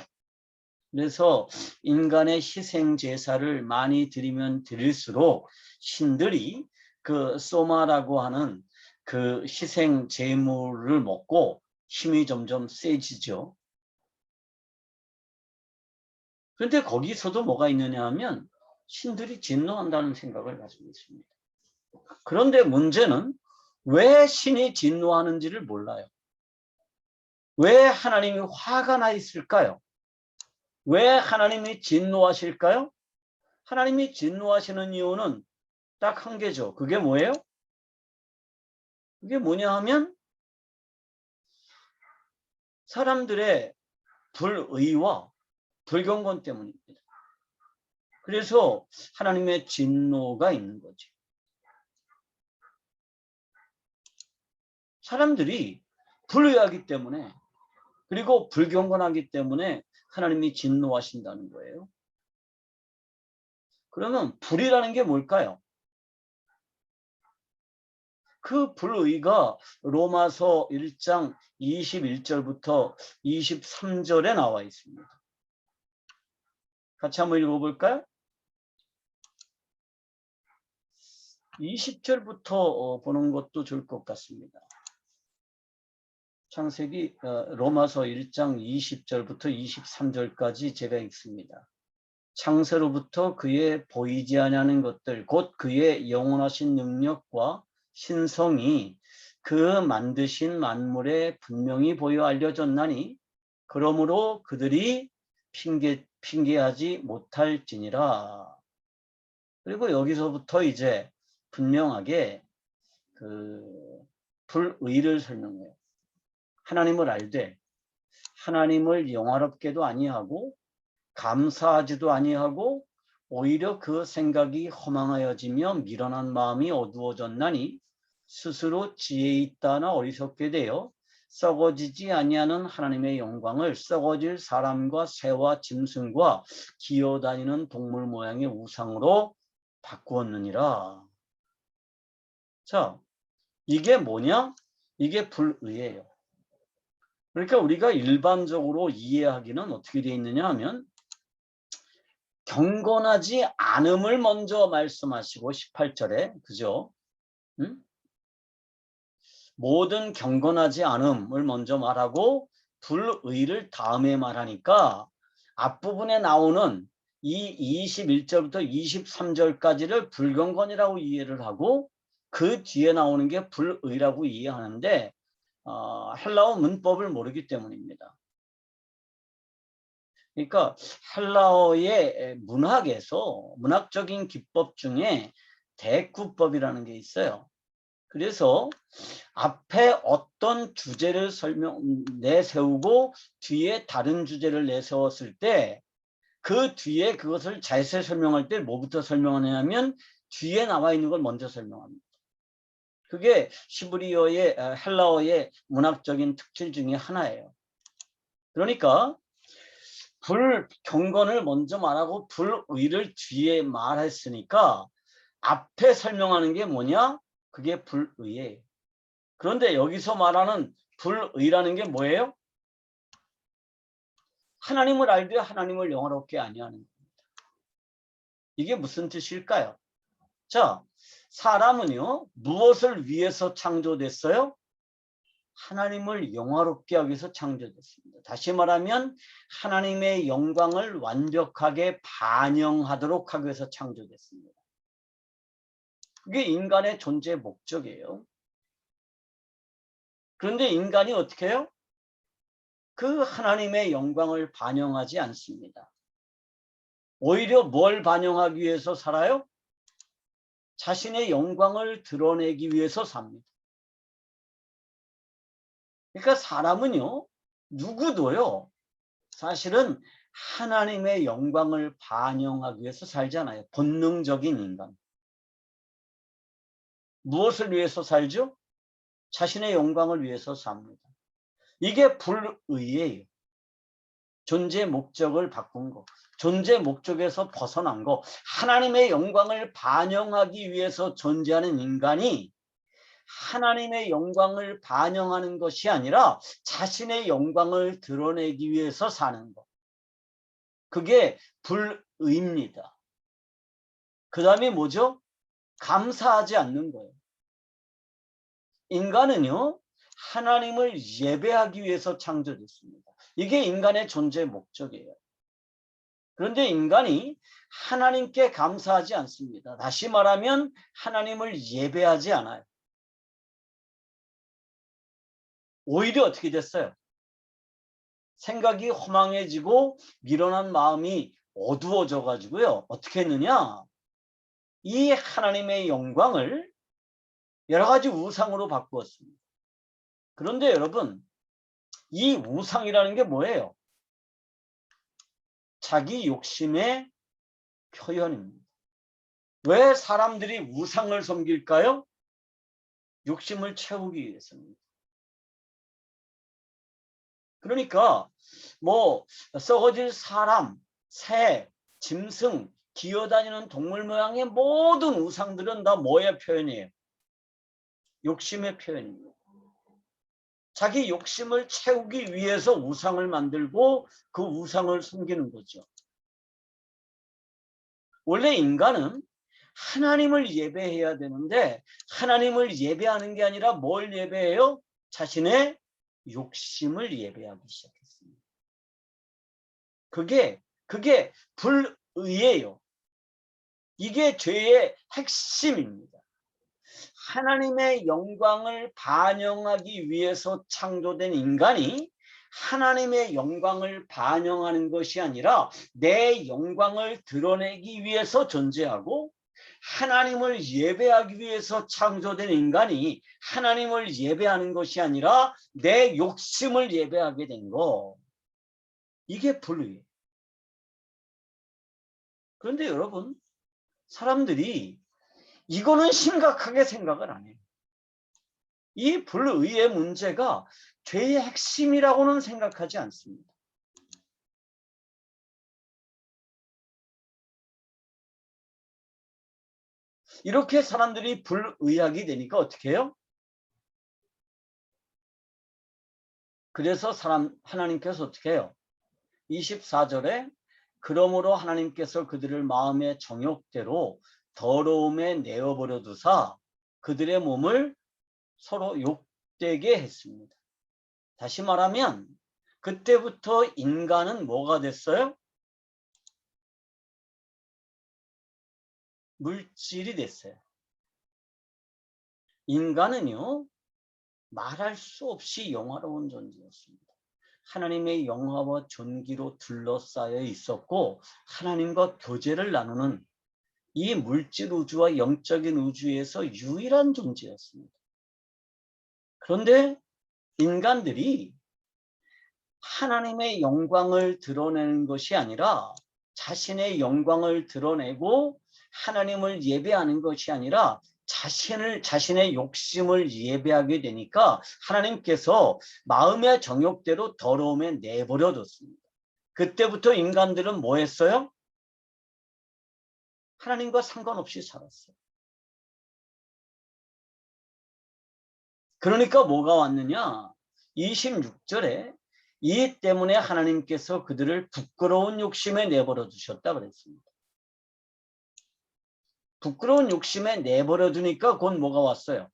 그래서 인간의 희생 제사를 많이 드리면 드릴수록 신들이 그 소마라고 하는 그 희생 제물을 먹고 힘이 점점 세지죠. 그런데 거기서도 뭐가 있느냐 하면 신들이 진노한다는 생각을 가지고 있습니다. 그런데 문제는 왜 신이 진노하는지를 몰라요. 왜 하나님이 화가 나 있을까요? 왜 하나님이 진노하실까요? 하나님이 진노하시는 이유는 딱 한 개죠. 그게 뭐예요? 그게 뭐냐 하면 사람들의 불의와 불경건 때문입니다. 그래서 하나님의 진노가 있는 거죠. 사람들이 불의하기 때문에 그리고 불경건하기 때문에 하나님이 진노하신다는 거예요. 그러면 불이라는 게 뭘까요? 그 불의가 로마서 1장 21절부터 23절에 나와 있습니다. 같이 한번 읽어볼까요? 20절부터 보는 것도 좋을 것 같습니다. 창세기 로마서 1장 20절부터 23절까지 제가 읽습니다. 창세로부터 그의 보이지 아니하는 것들 곧 그의 영원하신 능력과 신성이 그 만드신 만물에 분명히 보여 알려졌나니 그러므로 그들이 핑계하지 못할지니라. 그리고 여기서부터 이제 분명하게 그 불의를 설명해요. 하나님을 알되 하나님을 영화롭게도 아니하고 감사하지도 아니하고 오히려 그 생각이 허망하여지며 미련한 마음이 어두워졌나니 스스로 지혜 있다나 어리석게 되어 썩어지지 아니하는 하나님의 영광을 썩어질 사람과 새와 짐승과 기어다니는 동물 모양의 우상으로 바꾸었느니라. 자, 이게 뭐냐? 이게 불의예요. 그러니까 우리가 일반적으로 이해하기는 어떻게 되어 있느냐 하면 경건하지 않음을 먼저 말씀하시고 18절에 그죠? 모든 경건하지 않음을 먼저 말하고 불의를 다음에 말하니까 앞부분에 나오는 이 21절부터 23절까지를 불경건이라고 이해를 하고 그 뒤에 나오는 게 불의라고 이해하는데 헬라어 문법을 모르기 때문입니다. 그러니까 헬라어의 문학에서 문학적인 기법 중에 대구법이라는 게 있어요. 그래서 앞에 어떤 주제를 내세우고 뒤에 다른 주제를 내세웠을 때 그 뒤에 그것을 자세히 설명할 때 뭐부터 설명하냐면 뒤에 나와 있는 걸 먼저 설명합니다. 그게 히브리어의 헬라어의 문학적인 특질 중에 하나예요. 그러니까 불경건을 먼저 말하고 불의를 뒤에 말했으니까 앞에 설명하는 게 뭐냐? 그게 불의예요. 그런데 여기서 말하는 불의라는 게 뭐예요? 하나님을 알되 하나님을 영화롭게 아니하는 겁니다. 이게 무슨 뜻일까요? 자, 사람은요 무엇을 위해서 창조됐어요? 하나님을 영화롭게 하기 위해서 창조됐습니다. 다시 말하면 하나님의 영광을 완벽하게 반영하도록 하기 위해서 창조됐습니다. 그게 인간의 존재의 목적이에요. 그런데 인간이 어떻게 해요? 그 하나님의 영광을 반영하지 않습니다. 오히려 뭘 반영하기 위해서 살아요? 자신의 영광을 드러내기 위해서 삽니다. 그러니까 사람은요, 누구도요, 사실은 하나님의 영광을 반영하기 위해서 살잖아요. 본능적인 인간. 무엇을 위해서 살죠? 자신의 영광을 위해서 삽니다. 이게 불의예요. 존재의 목적을 바꾼 거. 존재 목적에서 벗어난 거, 하나님의 영광을 반영하기 위해서 존재하는 인간이 하나님의 영광을 반영하는 것이 아니라 자신의 영광을 드러내기 위해서 사는 것. 그게 불의입니다. 그 다음에 뭐죠? 감사하지 않는 거예요. 인간은요, 하나님을 예배하기 위해서 창조됐습니다. 이게 인간의 존재 목적이에요. 그런데 인간이 하나님께 감사하지 않습니다. 다시 말하면 하나님을 예배하지 않아요. 오히려 어떻게 됐어요? 생각이 허망해지고 미련한 마음이 어두워져 가지고요. 어떻게 했느냐? 이 하나님의 영광을 여러 가지 우상으로 바꾸었습니다. 그런데 여러분, 이 우상이라는 게 뭐예요? 자기 욕심의 표현입니다. 왜 사람들이 우상을 섬길까요? 욕심을 채우기 위해서입니다. 그러니까 뭐 썩어질 사람, 새, 짐승, 기어다니는 동물 모양의 모든 우상들은 다 뭐의 표현이에요? 욕심의 표현입니다. 자기 욕심을 채우기 위해서 우상을 만들고 그 우상을 섬기는 거죠. 원래 인간은 하나님을 예배해야 되는데 하나님을 예배하는 게 아니라 뭘 예배해요? 자신의 욕심을 예배하기 시작했습니다. 그게 불의예요. 이게 죄의 핵심입니다. 하나님의 영광을 반영하기 위해서 창조된 인간이 하나님의 영광을 반영하는 것이 아니라 내 영광을 드러내기 위해서 존재하고, 하나님을 예배하기 위해서 창조된 인간이 하나님을 예배하는 것이 아니라 내 욕심을 예배하게 된 거. 이게 불의예요. 그런데 여러분, 사람들이 이거는 심각하게 생각을 안 해요. 이 불의의 문제가 죄의 핵심이라고는 생각하지 않습니다. 이렇게 사람들이 불의하게 되니까 어떻게 해요? 그래서 하나님께서 어떻게 해요? 24절에 그러므로 하나님께서 그들을 마음의 정욕대로 더러움에 내어버려 두사 그들의 몸을 서로 욕되게 했습니다. 다시 말하면 그때부터 인간은 뭐가 됐어요? 물질이 됐어요. 인간은요, 말할 수 없이 영화로운 존재였습니다. 하나님의 영화와 존귀로 둘러싸여 있었고 하나님과 교제를 나누는 이 물질 우주와 영적인 우주에서 유일한 존재였습니다. 그런데 인간들이 하나님의 영광을 드러내는 것이 아니라 자신의 영광을 드러내고 하나님을 예배하는 것이 아니라 자신의 욕심을 예배하게 되니까 하나님께서 마음의 정욕대로 더러움에 내버려 뒀습니다. 그때부터 인간들은 뭐 했어요? 하나님과 상관없이 살았어요. 그러니까 뭐가 왔느냐? 26절에 이 때문에 하나님께서 그들을 부끄러운 욕심에 내버려 두셨다 그랬습니다. 부끄러운 욕심에 내버려 두니까 곧 뭐가 왔어요?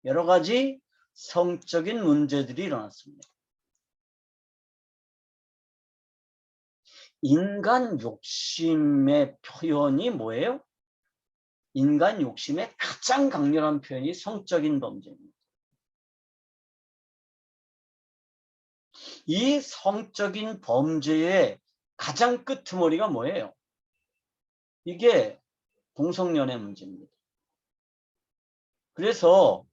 여러 가지 성적인 문제들이 일어났습니다. 인간 욕심의 표현이 뭐예요? 인간 욕심의 가장 강렬한 표현이 성적인 범죄입니다. 이 성적인 범죄의 가장 끄트머리가 뭐예요? 이게 동성연애 문제입니다. 그래서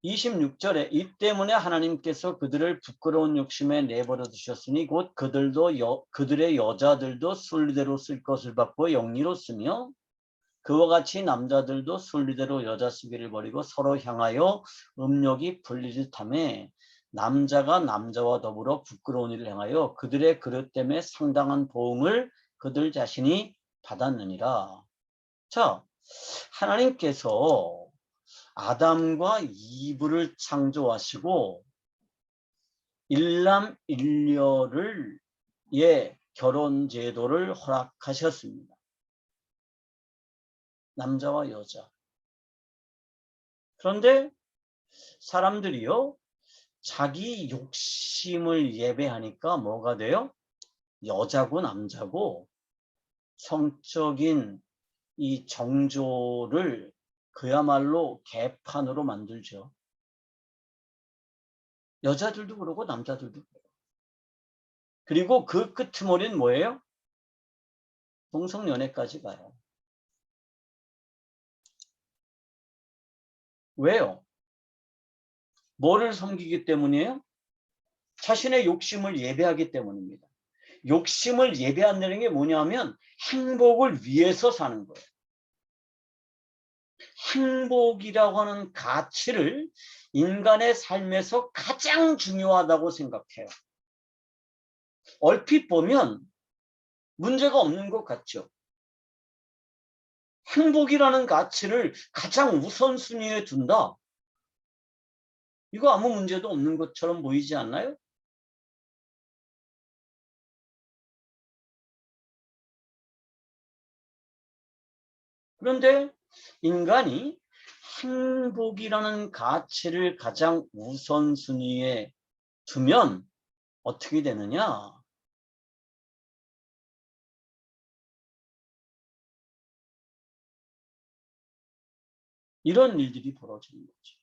26절에 이 때문에 하나님께서 그들을 부끄러운 욕심에 내버려 두셨으니 곧 그들의 여자들도 순리대로 쓸 것을 받고 영리로 쓰며 그와 같이 남자들도 순리대로 여자 쓰기를 버리고 서로 향하여 음욕이 불릴 탐에 남자가 남자와 더불어 부끄러운 일을 행하여 그들의 그릇 때문에 상당한 보응을 그들 자신이 받았느니라. 자, 하나님께서 아담과 이브를 창조하시고 일남일녀를 결혼 제도를 허락하셨습니다. 남자와 여자. 그런데 사람들이요, 자기 욕심을 예배하니까 뭐가 돼요? 여자고 남자고 성적인 이 정조를 그야말로 개판으로 만들죠. 여자들도 그러고 남자들도 그래요. 그리고 그 끄트머리는 뭐예요? 동성연애까지 가요. 왜요? 뭐를 섬기기 때문이에요? 자신의 욕심을 예배하기 때문입니다. 욕심을 예배한다는 게 뭐냐면 행복을 위해서 사는 거예요. 행복이라고 하는 가치를 인간의 삶에서 가장 중요하다고 생각해요. 얼핏 보면 문제가 없는 것 같죠. 행복이라는 가치를 가장 우선순위에 둔다. 이거 아무 문제도 없는 것처럼 보이지 않나요? 그런데 인간이 행복이라는 가치를 가장 우선순위에 두면 어떻게 되느냐? 이런 일들이 벌어지는 거죠.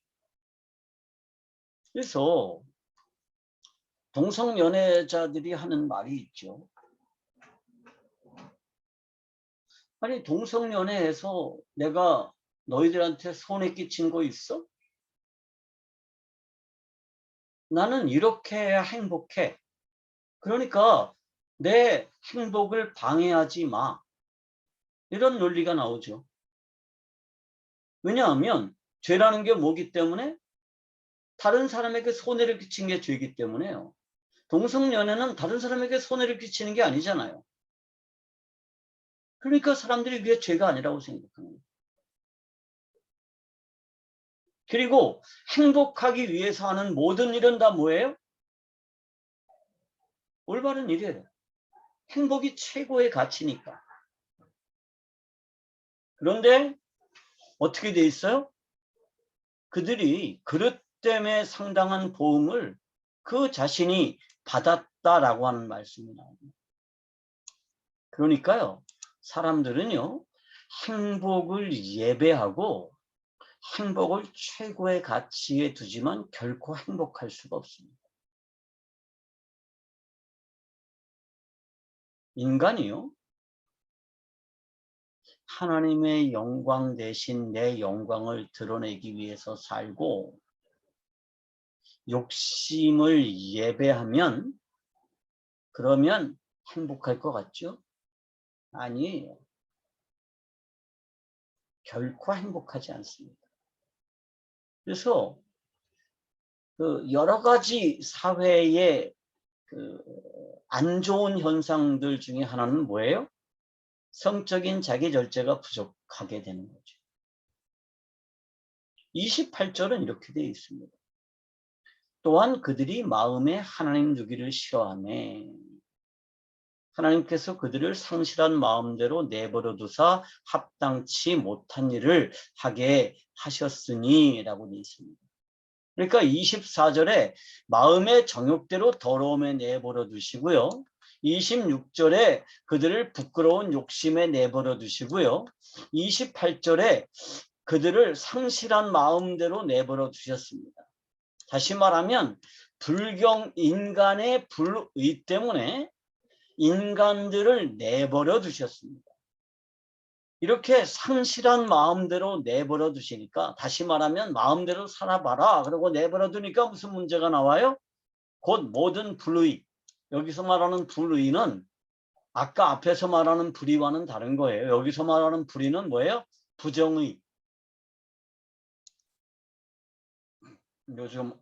그래서 동성연애자들이 하는 말이 있죠. 아니, 동성연애에서 내가 너희들한테 손해 끼친 거 있어? 나는 이렇게 해야 행복해. 그러니까 내 행복을 방해하지 마. 이런 논리가 나오죠. 왜냐하면 죄라는 게 뭐기 때문에? 다른 사람에게 손해를 끼친 게 죄이기 때문에요. 동성연애는 다른 사람에게 손해를 끼치는 게 아니잖아요. 그러니까 사람들이 그게 죄가 아니라고 생각하는 거예요. 그리고 행복하기 위해서 하는 모든 일은 다 뭐예요? 올바른 일이에요. 행복이 최고의 가치니까. 그런데 어떻게 돼 있어요? 그들이 그릇 때문에 상당한 보응을 그 자신이 받았다라고 하는 말씀이 나옵니다. 그러니까요, 사람들은요, 행복을 예배하고 행복을 최고의 가치에 두지만 결코 행복할 수가 없습니다. 인간이요, 하나님의 영광 대신 내 영광을 드러내기 위해서 살고 욕심을 예배하면 그러면 행복할 것 같죠? 아니에요. 결코 행복하지 않습니다. 그래서 그 여러 가지 사회의 그 안 좋은 현상들 중에 하나는 뭐예요? 성적인 자기 절제가 부족하게 되는 거죠. 28절은 이렇게 되어 있습니다. 또한 그들이 마음에 하나님 두기를 싫어하네. 하나님께서 그들을 상실한 마음대로 내버려 두사 합당치 못한 일을 하게 하셨으니 라고 되어 있습니다. 그러니까 24절에 마음의 정욕대로 더러움에 내버려 두시고요. 26절에 그들을 부끄러운 욕심에 내버려 두시고요. 28절에 그들을 상실한 마음대로 내버려 두셨습니다. 다시 말하면 인간의 불의 때문에 인간들을 내버려 두셨습니다. 이렇게 상실한 마음대로 내버려 두시니까, 다시 말하면 마음대로 살아봐라 그러고 내버려 두니까 무슨 문제가 나와요? 곧 모든 불의, 여기서 말하는 불의는 아까 앞에서 말하는 불의와는 다른 거예요. 여기서 말하는 불의는 뭐예요? 부정의. 요즘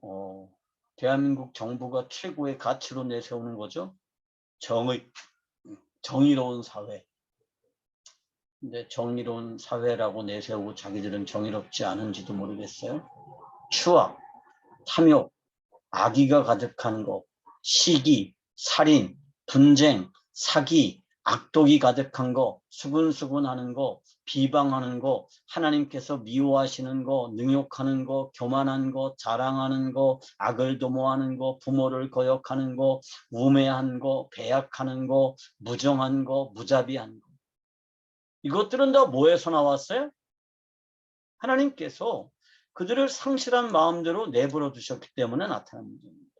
대한민국 정부가 최고의 가치로 내세우는 거죠. 정의로운 사회. 근데 정의로운 사회라고 내세우고 자기들은 정의롭지 않은지도 모르겠어요. 추악, 탐욕, 악의가 가득한 거, 시기, 살인, 분쟁, 사기, 악독이 가득한 거, 수근수근하는 거, 비방하는 거, 하나님께서 미워하시는 거, 능욕하는 거, 교만한 거, 자랑하는 거, 악을 도모하는 거, 부모를 거역하는 거, 우매한 거, 배약하는 거, 무정한 거, 무자비한 거. 이것들은 다 뭐에서 나왔어요? 하나님께서 그들을 상실한 마음대로 내버려 두셨기 때문에 나타난 문제입니다.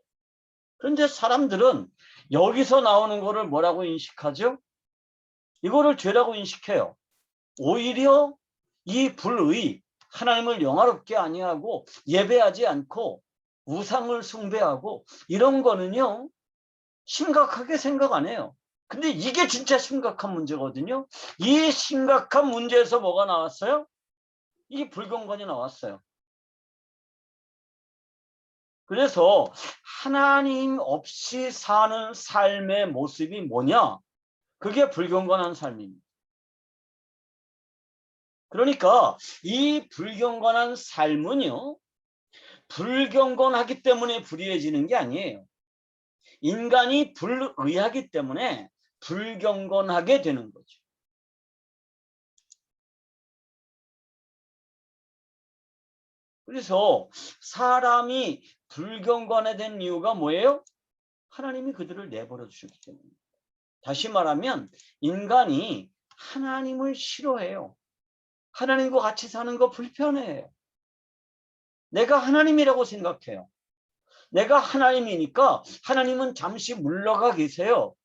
그런데 사람들은 여기서 나오는 거를 뭐라고 인식하죠? 이거를 죄라고 인식해요. 오히려 이 불의, 하나님을 영화롭게 아니하고 예배하지 않고 우상을 숭배하고 이런 거는요, 심각하게 생각 안 해요. 근데 이게 진짜 심각한 문제거든요. 이 심각한 문제에서 뭐가 나왔어요? 이 불경건이 나왔어요. 그래서 하나님 없이 사는 삶의 모습이 뭐냐? 그게 불경건한 삶입니다. 그러니까 이 불경건한 삶은요, 불경건하기 때문에 불의해지는 게 아니에요. 인간이 불의하기 때문에 불경건하게 되는 거죠. 그래서 사람이 불경건에 된 이유가 뭐예요? 하나님이 그들을 내버려 주셨기 때문입니다. 다시 말하면 인간이 하나님을 싫어해요. 하나님과 같이 사는 거 불편해요. 내가 하나님이라고 생각해요. 내가 하나님이니까 하나님은 잠시 물러가 계세요.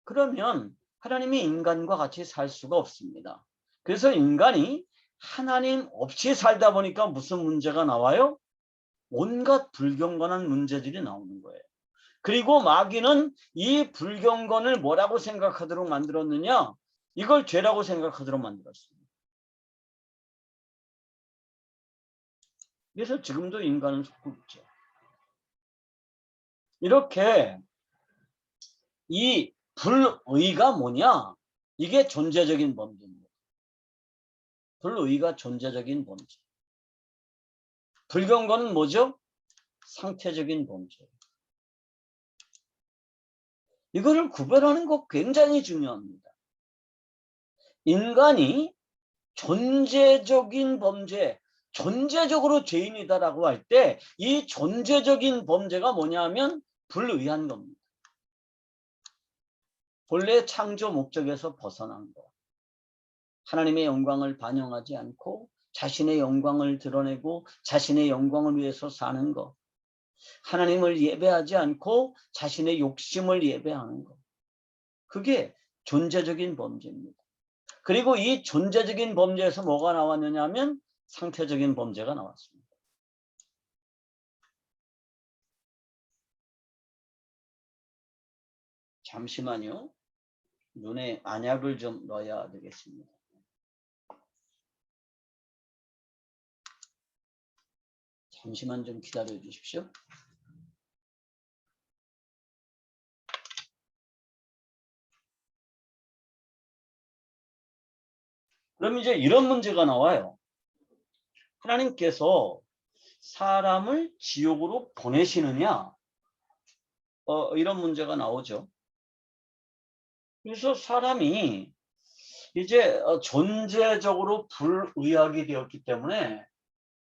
그러면 하나님이 인간과 같이 살 수가 없습니다. 그래서 인간이 하나님 없이 살다 보니까 무슨 문제가 나와요? 온갖 불경건한 문제들이 나오는 거예요. 그리고 마귀는 이 불경건을 뭐라고 생각하도록 만들었느냐? 이걸 죄라고 생각하도록 만들었습니다. 그래서 지금도 인간은 속고 있죠. 이렇게 이 불의가 뭐냐? 이게 존재적인 범죄입니다. 불의가 존재적인 범죄. 불경건은 뭐죠? 상태적인 범죄. 이거를 구별하는 거 굉장히 중요합니다. 인간이 존재적인 범죄, 존재적으로 죄인이다라고 할 때 이 존재적인 범죄가 뭐냐 하면 불의한 겁니다. 본래 창조 목적에서 벗어난 거. 하나님의 영광을 반영하지 않고 자신의 영광을 드러내고 자신의 영광을 위해서 사는 것. 하나님을 예배하지 않고 자신의 욕심을 예배하는 것. 그게 존재적인 범죄입니다. 그리고 이 존재적인 범죄에서 뭐가 나왔느냐 하면 상태적인 범죄가 나왔습니다. 잠시만요. 눈에 안약을 좀 넣어야 되겠습니다. 잠시만 좀 기다려 주십시오. 그럼 이제 이런 문제가 나와요. 하나님께서 사람을 지옥으로 보내시느냐? 이런 문제가 나오죠. 그래서 사람이 이제 존재적으로 불의하게 되었기 때문에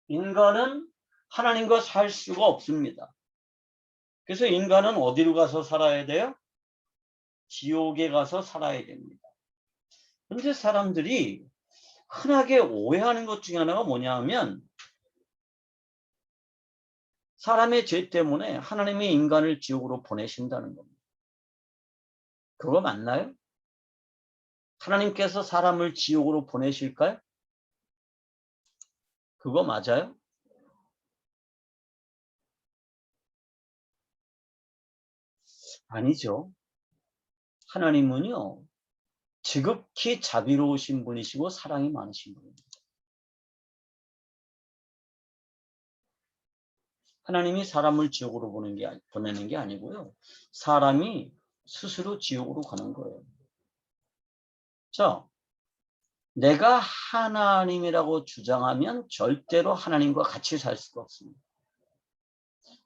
인간은 하나님과 살 수가 없습니다. 그래서 인간은 어디로 가서 살아야 돼요? 지옥에 가서 살아야 됩니다. 그런데 사람들이 흔하게 오해하는 것 중에 하나가 뭐냐 하면 사람의 죄 때문에 하나님이 인간을 지옥으로 보내신다는 겁니다. 그거 맞나요? 하나님께서 사람을 지옥으로 보내실까요? 그거 맞아요? 아니죠. 하나님은요, 지극히 자비로우신 분이시고 사랑이 많으신 분입니다. 하나님이 사람을 지옥으로 보내는 게 아니고요. 사람이 스스로 지옥으로 가는 거예요. 자, 내가 하나님이라고 주장하면 절대로 하나님과 같이 살 수가 없습니다.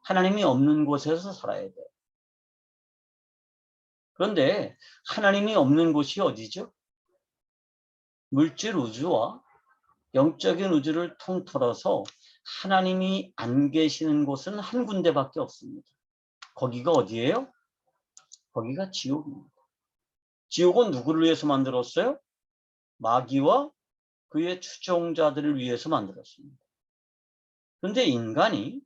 하나님이 없는 곳에서 살아야 돼요. 그런데 하나님이 없는 곳이 어디죠? 물질 우주와 영적인 우주를 통틀어서 하나님이 안 계시는 곳은 한 군데밖에 없습니다. 거기가 어디예요? 거기가 지옥입니다. 지옥은 누구를 위해서 만들었어요? 마귀와 그의 추종자들을 위해서 만들었습니다. 그런데 인간이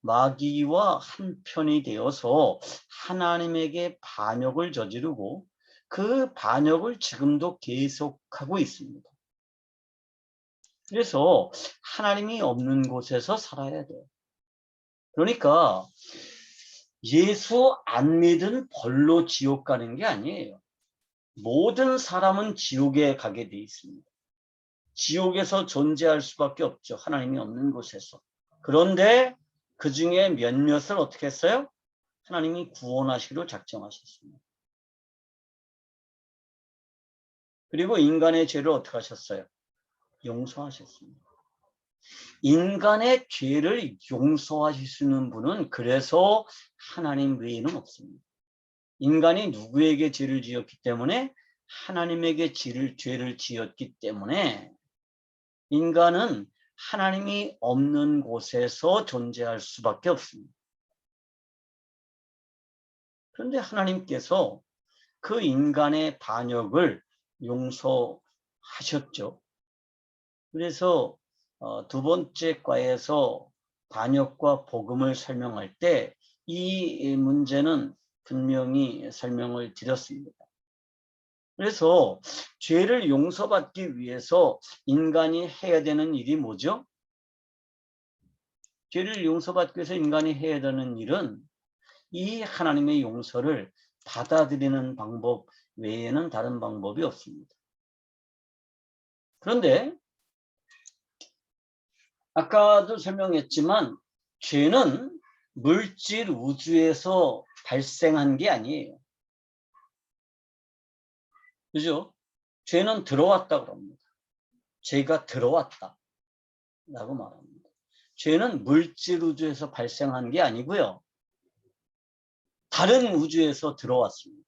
마귀와 한편이 되어서 하나님에게 반역을 저지르고 그 반역을 지금도 계속하고 있습니다. 그래서 하나님이 없는 곳에서 살아야 돼요. 그러니까 예수 안 믿은 벌로 지옥 가는 게 아니에요. 모든 사람은 지옥에 가게 돼 있습니다. 지옥에서 존재할 수밖에 없죠. 하나님이 없는 곳에서. 그런데 그 중에 몇몇을 어떻게 했어요? 하나님이 구원하시기로 작정하셨습니다. 그리고 인간의 죄를 어떻게 하셨어요? 용서하셨습니다. 인간의 죄를 용서하실 수 있는 분은 그래서 하나님 외에는 없습니다. 인간이 누구에게 죄를 지었기 때문에? 하나님에게 죄를 지었기 때문에 인간은 하나님이 없는 곳에서 존재할 수밖에 없습니다. 그런데 하나님께서 그 인간의 반역을 용서하셨죠. 그래서 두 번째 과에서 반역과 복음을 설명할 때 이 문제는 분명히 설명을 드렸습니다. 그래서 죄를 용서받기 위해서 인간이 해야 되는 일이 뭐죠? 죄를 용서받기 위해서 인간이 해야 되는 일은 이 하나님의 용서를 받아들이는 방법 외에는 다른 방법이 없습니다. 그런데 아까도 설명했지만 죄는 물질 우주에서 발생한 게 아니에요. 그죠? 죄는 들어왔다 그럽니다. 죄가 들어왔다 라고 말합니다. 죄는 물질 우주에서 발생한 게 아니고요. 다른 우주에서 들어왔습니다.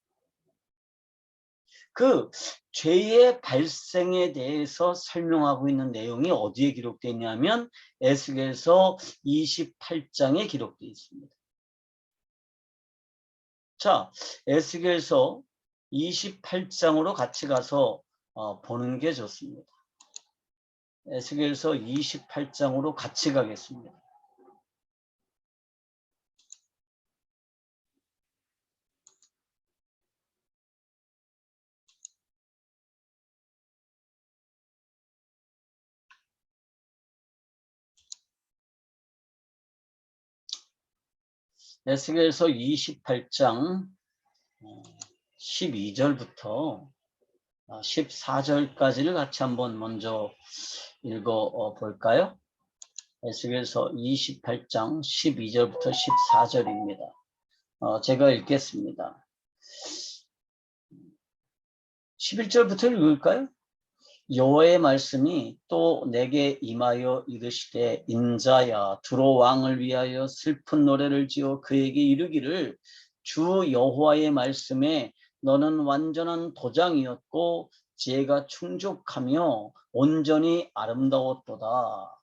그 죄의 발생에 대해서 설명하고 있는 내용이 어디에 기록되어 있냐면 에스겔서 28장에 기록되어 있습니다. 자, 에스겔서 28장으로 같이 가서 보는 게 좋습니다. 에스겔서 28장으로 같이 가겠습니다. 에스겔서 28장 12절부터 14절까지를 같이 한번 먼저 읽어 볼까요? 에스겔서 28장 12절부터 14절입니다. 제가 읽겠습니다. 11절부터 읽을까요? 여호와의 말씀이 또 내게 임하여 이르시되 인자야 두로 왕을 위하여 슬픈 노래를 지어 그에게 이르기를 주 여호와의 말씀에 너는 완전한 도장이었고 지혜가 충족하며 온전히 아름다웠도다.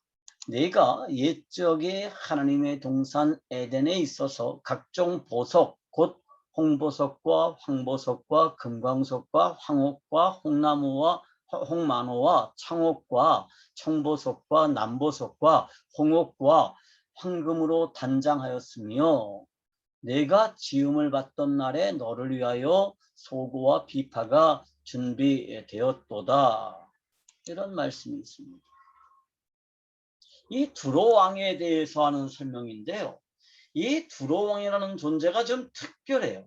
내가 옛적에 하나님의 동산 에덴에 있어서 각종 보석 곧 홍보석과 황보석과 금광석과 황옥과 홍나무와 홍만호와 창옥과 청보석과 남보석과 홍옥과 황금으로 단장하였으며 내가 지음을 받던 날에 너를 위하여 소고와 비파가 준비되었도다. 이런 말씀이 있습니다. 이 두로 왕에 대해서 하는 설명인데요. 이 두로 왕이라는 존재가 좀 특별해요.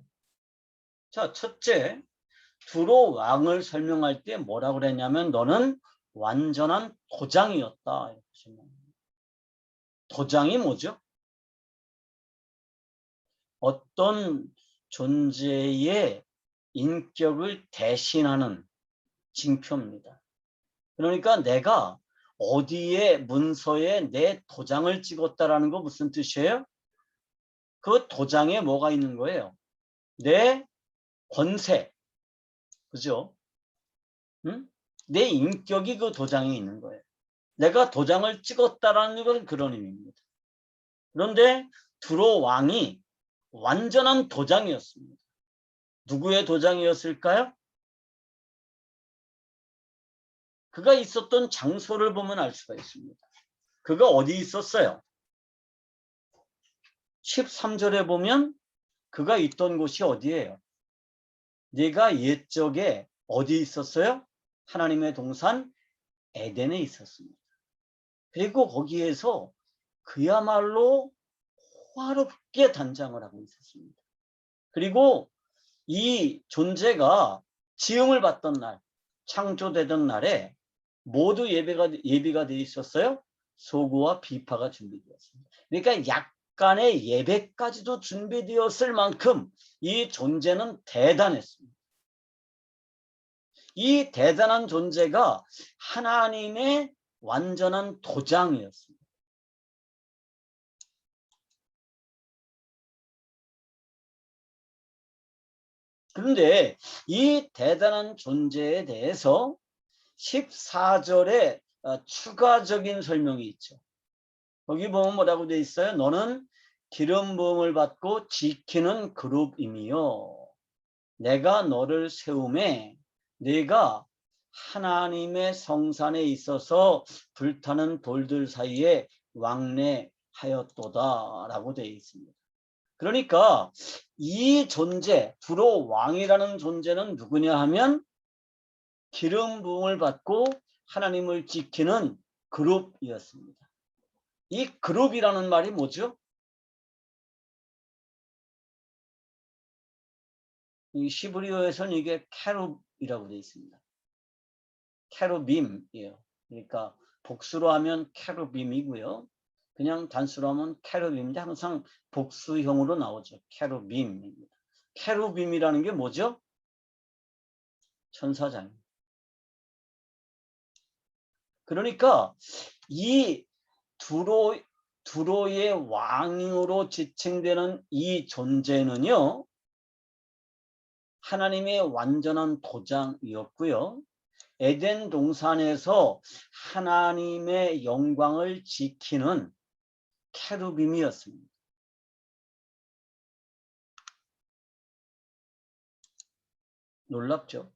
자, 첫째, 두로 왕을 설명할 때 뭐라고 그랬냐면 너는 완전한 도장이었다. 도장이 뭐죠? 어떤 존재의 인격을 대신하는 징표입니다. 그러니까 내가 어디에 문서에 내 도장을 찍었다라는 거 무슨 뜻이에요? 그 도장에 뭐가 있는 거예요? 내 권세, 그죠? 응? 내 인격이 그 도장에 있는 거예요. 내가 도장을 찍었다라는 건 그런 의미입니다. 그런데 두로 왕이 완전한 도장이었습니다. 누구의 도장이었을까요? 그가 있었던 장소를 보면 알 수가 있습니다. 그가 어디 있었어요? 13절에 보면 그가 있던 곳이 어디예요? 네가 옛적에 어디 있었어요? 하나님의 동산 에덴에 있었습니다. 그리고 거기에서 그야말로 호화롭게 단장을 하고 있었습니다. 그리고 이 존재가 지음을 받던 날, 창조되던 날에 모두 예비가 되어 있었어요. 소구와 비파가 준비되었습니다. 그러니까 약간의 예배까지도 준비되었을 만큼 이 존재는 대단했습니다. 이 대단한 존재가 하나님의 완전한 도장이었습니다. 그런데 이 대단한 존재에 대해서 14절에 추가적인 설명이 있죠. 거기 보면 뭐라고 되어 있어요? 너는 기름 부음을 받고 지키는 그룹이며 내가 너를 세움에 네가 하나님의 성산에 있어서 불타는 돌들 사이에 왕래하였도다 라고 되어 있습니다. 그러니까 이 존재, 두로 왕이라는 존재는 누구냐 하면 기름 부음을 받고 하나님을 지키는 그룹이었습니다. 이 그룹이라는 말이 뭐죠? 이 시브리어에서는 이게 캐룹이라고 되어 있습니다. 캐루빔이에요. 그러니까 복수로 하면 캐루빔이고요. 그냥 단수로 하면 캐루빔인데 항상 복수형으로 나오죠. 캐루빔입니다. 캐루빔이라는 게 뭐죠? 천사장입니다. 그러니까 이 두로의 왕으로 지칭되는 이 존재는요. 하나님의 완전한 도장이었고요. 에덴 동산에서 하나님의 영광을 지키는 캐루빔이었습니다. 놀랍죠?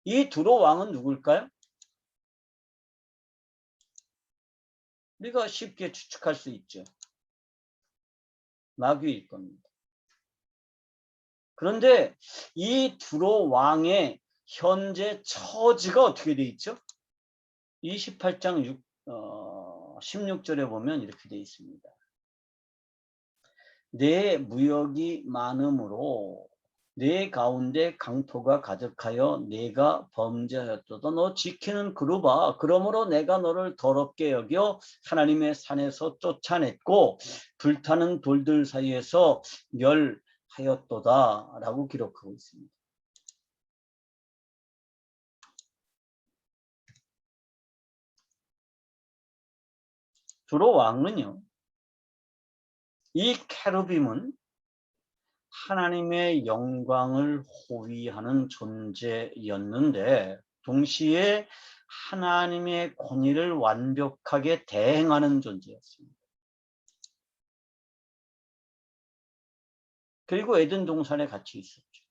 이 두로 왕은 누굴까요? 우리가 쉽게 추측할 수 있죠. 마귀일 겁니다. 그런데 이 두로 왕의 현재 처지가 어떻게 돼 있죠? 28장 16절에 보면 이렇게 돼 있습니다. 내 무역이 많음으로 내 가운데 강토가 가득하여 내가 범죄하였도다. 너 지키는 그루바. 그러므로 내가 너를 더럽게 여겨 하나님의 산에서 쫓아냈고 불타는 돌들 사이에서 멸하였도다 라고 기록하고 있습니다. 주로 왕은요, 이 캐루빔은 하나님의 영광을 호위하는 존재였는데 동시에 하나님의 권위를 완벽하게 대행하는 존재였습니다. 그리고 에덴 동산에 같이 있었죠.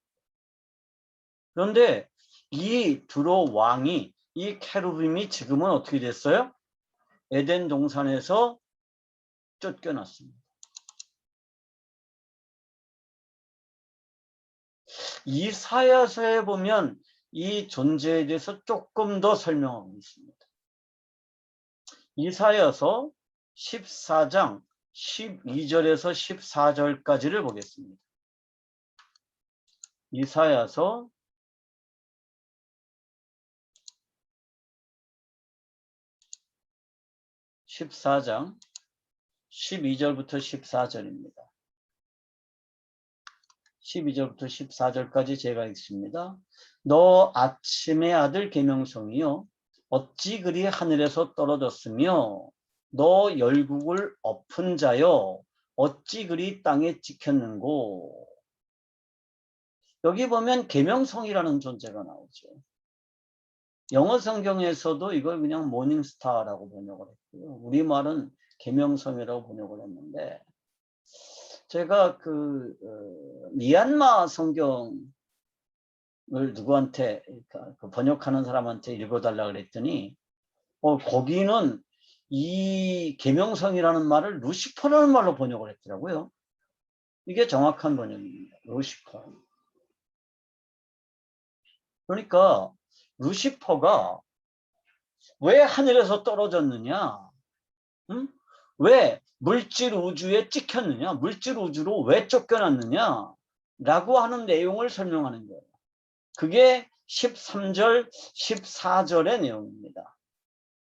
그런데 이 두로 왕이 이 캐루빔이 지금은 어떻게 됐어요? 에덴 동산에서 쫓겨났습니다. 이사야서에 보면 이 존재에 대해서 조금 더 설명하고 있습니다. 이사야서 14장 12절에서 14절까지를 보겠습니다. 이사야서 14장 12절부터 14절입니다. 12절부터 14절까지 제가 읽습니다. 너 아침의 아들 계명성이요 어찌 그리 하늘에서 떨어졌으며 너 열국을 엎은 자여 어찌 그리 땅에 찍혔는고. 여기 보면 계명성이라는 존재가 나오죠. 영어 성경에서도 이걸 그냥 모닝스타라고 번역을 했고요. 우리말은 계명성이라고 번역을 했는데 제가 미얀마 성경을 누구한테 그 번역하는 사람한테 읽어달라 그랬더니 거기는 이 계명성이라는 말을 루시퍼라는 말로 번역을 했더라고요. 이게 정확한 번역입니다. 루시퍼. 그러니까 루시퍼가 왜 하늘에서 떨어졌느냐? 응? 왜 물질 우주에 찍혔느냐? 물질 우주로 왜 쫓겨났느냐? 라고 하는 내용을 설명하는 거예요. 그게 13절, 14절의 내용입니다.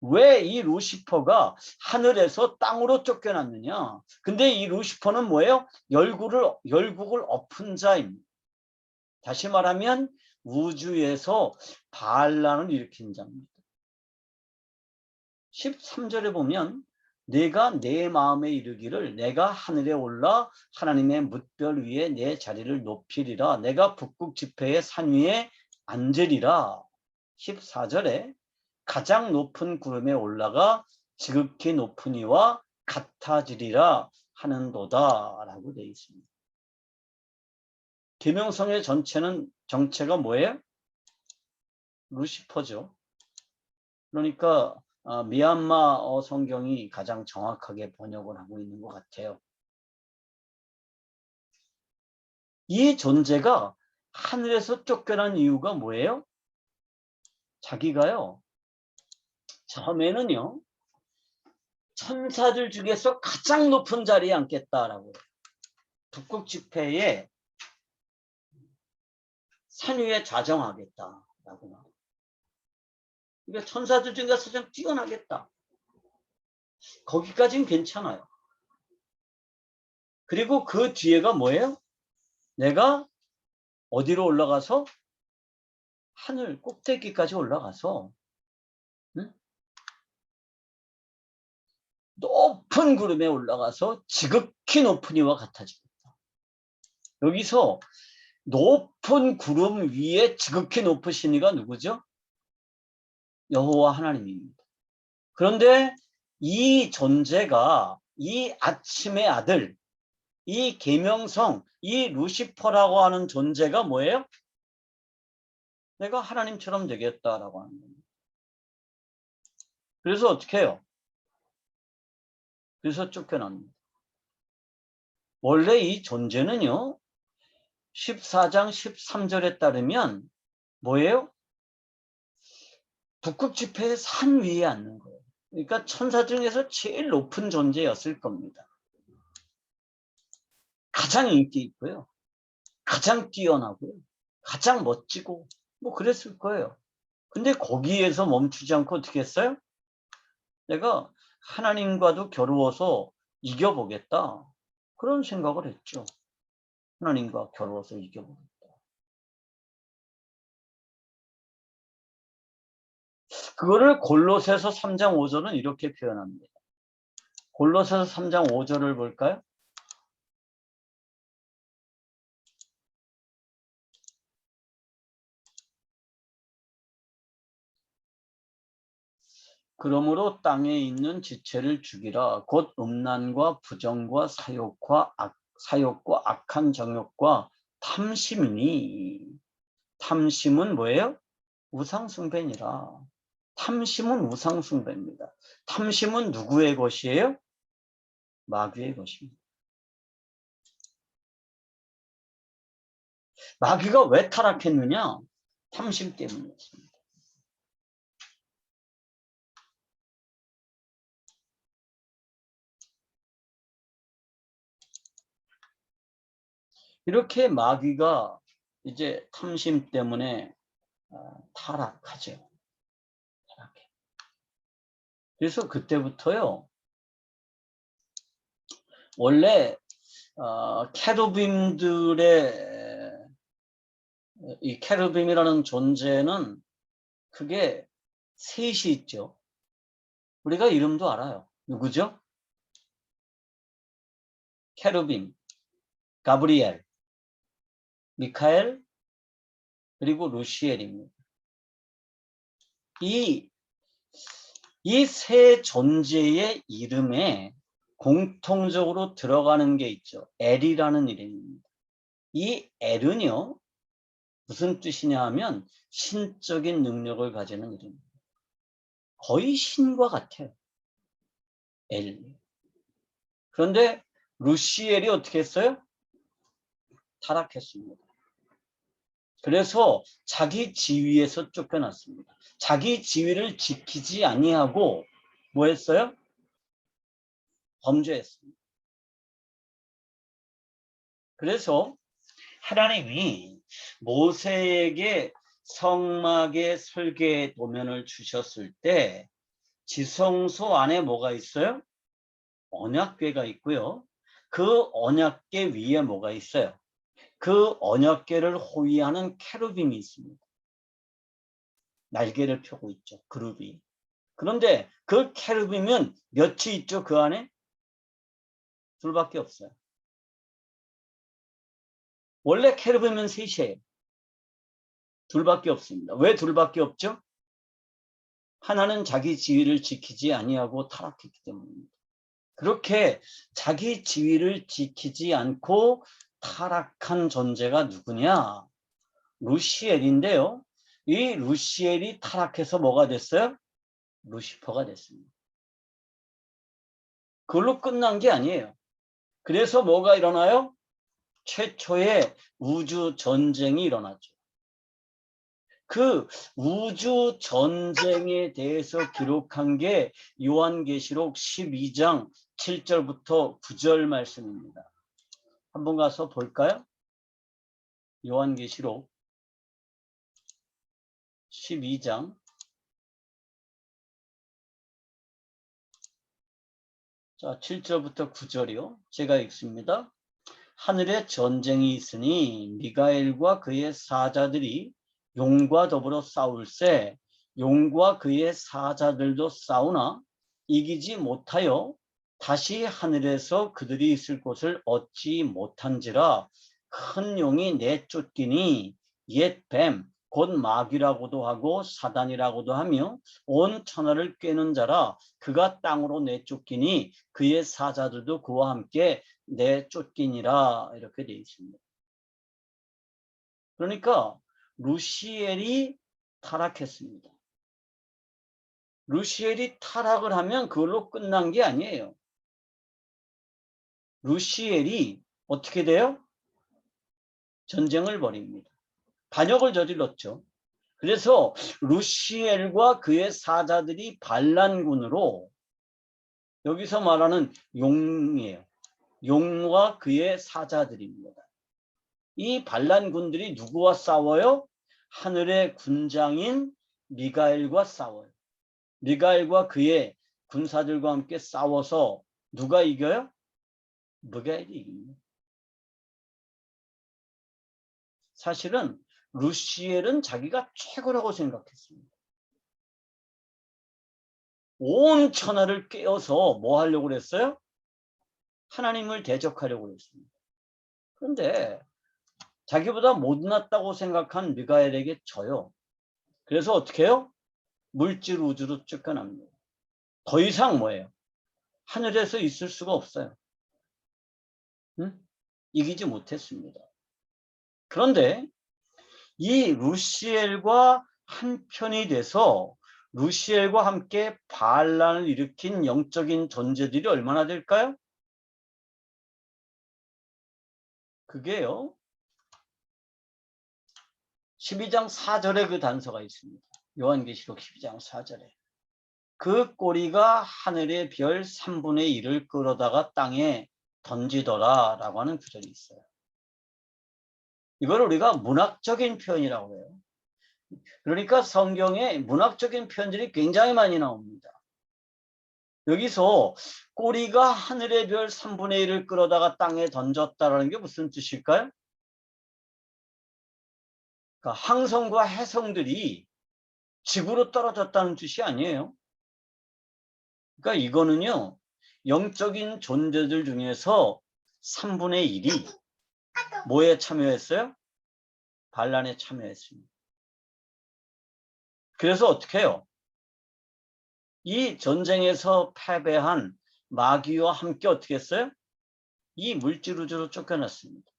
왜 이 루시퍼가 하늘에서 땅으로 쫓겨났느냐? 근데 이 루시퍼는 뭐예요? 열국을 엎은 자입니다. 다시 말하면 우주에서 반란을 일으킨 자입니다. 13절에 보면 내가 내 마음에 이르기를 내가 하늘에 올라 하나님의 뭇별 위에 내 자리를 높이리라. 내가 북극 지폐의 산 위에 앉으리라. 14절에 가장 높은 구름에 올라가 지극히 높은 이와 같아지리라 하는도다 라고 되어 있습니다. 계명성의 정체가 뭐예요? 루시퍼죠. 그러니까 미얀마 성경이 가장 정확하게 번역을 하고 있는 것 같아요. 이 존재가 하늘에서 쫓겨난 이유가 뭐예요? 자기가요, 처음에는요, 천사들 중에서 가장 높은 자리에 앉겠다라고 북극 지폐에 산 위에 좌정하겠다라고 말. 그러니까 천사들 중에서 가장 뛰어나겠다. 거기까지는 괜찮아요. 그리고 그 뒤에가 뭐예요? 내가 어디로 올라가서 하늘 꼭대기까지 올라가서 높은 구름에 올라가서 지극히 높은 이와 같아지겠다. 여기서 높은 구름 위에 지극히 높으신 이가 누구죠? 여호와 하나님입니다. 그런데 이 존재가 이 아침의 아들, 이 계명성, 이 루시퍼라고 하는 존재가 뭐예요? 내가 하나님처럼 되겠다라고 하는 겁니다. 그래서 어떻게 해요? 그래서 쫓겨납니다. 원래 이 존재는요, 14장 13절에 따르면 뭐예요? 북극 지폐의 산 위에 앉는 거예요. 그러니까 천사 중에서 제일 높은 존재였을 겁니다. 가장 인기 있고요. 가장 뛰어나고요. 가장 멋지고 뭐 그랬을 거예요. 근데 거기에서 멈추지 않고 어떻게 했어요? 내가 하나님과도 겨루어서 이겨보겠다. 그런 생각을 했죠. 하나님과 겨루어서 이겨보겠다. 그거를 골로새서 3장 5절은 이렇게 표현합니다. 골로새서 3장 5절을 볼까요? 그러므로 땅에 있는 지체를 죽이라. 곧 음란과 부정과 사욕과 악한 정욕과 탐심이니. 탐심은 뭐예요? 우상숭배니라. 탐심은 우상숭배입니다. 탐심은 누구의 것이에요? 마귀의 것입니다. 마귀가 왜 타락했느냐? 탐심 때문이었습니다. 이렇게 마귀가 이제 탐심 때문에 타락하죠. 타락해. 그래서 그때부터요, 원래 케루빔들의 이 케루빔이라는 존재는 크게 셋이 있죠. 우리가 이름도 알아요. 누구죠? 케루빔, 가브리엘, 미카엘, 그리고 루시엘입니다. 이 세 존재의 이름에 공통적으로 들어가는 게 있죠. 엘이라는 이름입니다. 이 엘은요, 무슨 뜻이냐 하면 신적인 능력을 가지는 이름입니다. 거의 신과 같아요. 엘. 그런데 루시엘이 어떻게 했어요? 타락했습니다. 그래서 자기 지위에서 쫓겨났습니다. 자기 지위를 지키지 아니하고 뭐 했어요? 범죄했습니다. 그래서 하나님이 모세에게 성막의 설계 도면을 주셨을 때 지성소 안에 뭐가 있어요? 언약궤가 있고요. 그 언약궤 위에 뭐가 있어요? 그 언약궤를 호위하는 케루빔이 있습니다. 날개를 펴고 있죠. 그룹이. 그런데 그 케루빔은 몇이 있죠? 그 안에? 둘밖에 없어요. 원래 케루빔은 셋이에요. 둘밖에 없습니다. 왜 둘밖에 없죠? 하나는 자기 지위를 지키지 아니하고 타락했기 때문입니다. 그렇게 자기 지위를 지키지 않고 타락한 존재가 누구냐? 루시엘인데요. 이 루시엘이 타락해서 뭐가 됐어요? 루시퍼가 됐습니다. 그걸로 끝난 게 아니에요. 그래서 뭐가 일어나요? 최초의 우주 전쟁이 일어났죠. 그 우주 전쟁에 대해서 기록한 게 요한계시록 12장 7절부터 9절 말씀입니다. 한번 가서 볼까요? 요한계시록 12장 7절부터 9절이요. 제가 읽습니다. 하늘에 전쟁이 있으니 미가엘과 그의 사자들이 용과 더불어 싸울세 용과 그의 사자들도 싸우나 이기지 못하여 다시 하늘에서 그들이 있을 곳을 얻지 못한지라 큰 용이 내쫓기니 옛 뱀 곧 마귀라고도 하고 사단이라고도 하며 온 천하를 꿰는 자라 그가 땅으로 내쫓기니 그의 사자들도 그와 함께 내쫓기니라 이렇게 되어 있습니다. 그러니까 루시엘이 타락했습니다. 루시엘이 타락을 하면 그걸로 끝난 게 아니에요. 루시엘이 어떻게 돼요? 전쟁을 벌입니다. 반역을 저질렀죠. 그래서 루시엘과 그의 사자들이 반란군으로 여기서 말하는 용이에요. 용과 그의 사자들입니다. 이 반란군들이 누구와 싸워요? 하늘의 군장인 미가엘과 싸워요. 미가엘과 그의 군사들과 함께 싸워서 누가 이겨요? 미가엘이 이깁니다. 사실은 루시엘은 자기가 최고라고 생각했습니다. 온 천하를 깨어서 뭐 하려고 그랬어요? 하나님을 대적하려고 했습니다. 그런데 자기보다 못났다고 생각한 미가엘에게 져요. 그래서 어떻게 해요? 물질 우주로 쫓겨납니다. 더 이상 뭐예요? 하늘에서 있을 수가 없어요. 응? 이기지 못했습니다. 그런데 이 루시엘과 한편이 돼서 루시엘과 함께 반란을 일으킨 영적인 존재들이 얼마나 될까요? 그게요. 12장 4절에 그 단서가 있습니다. 요한계시록 12장 4절에. 그 꼬리가 하늘의 별 3분의 1을 끌어다가 땅에 던지더라 라고 하는 구절이 있어요. 이걸 우리가 문학적인 표현이라고 해요. 그러니까 성경에 문학적인 표현들이 굉장히 많이 나옵니다. 여기서 꼬리가 하늘의 별 3분의 1을 끌어다가 땅에 던졌다라는 게 무슨 뜻일까요? 그러니까 항성과 해성들이 지구로 떨어졌다는 뜻이 아니에요. 그러니까 이거는요, 영적인 존재들 중에서 3분의 1이 뭐에 참여했어요? 반란에 참여했습니다. 그래서 어떻게 해요? 이 전쟁에서 패배한 마귀와 함께 어떻게 했어요? 이 물질 우주로 쫓겨났습니다.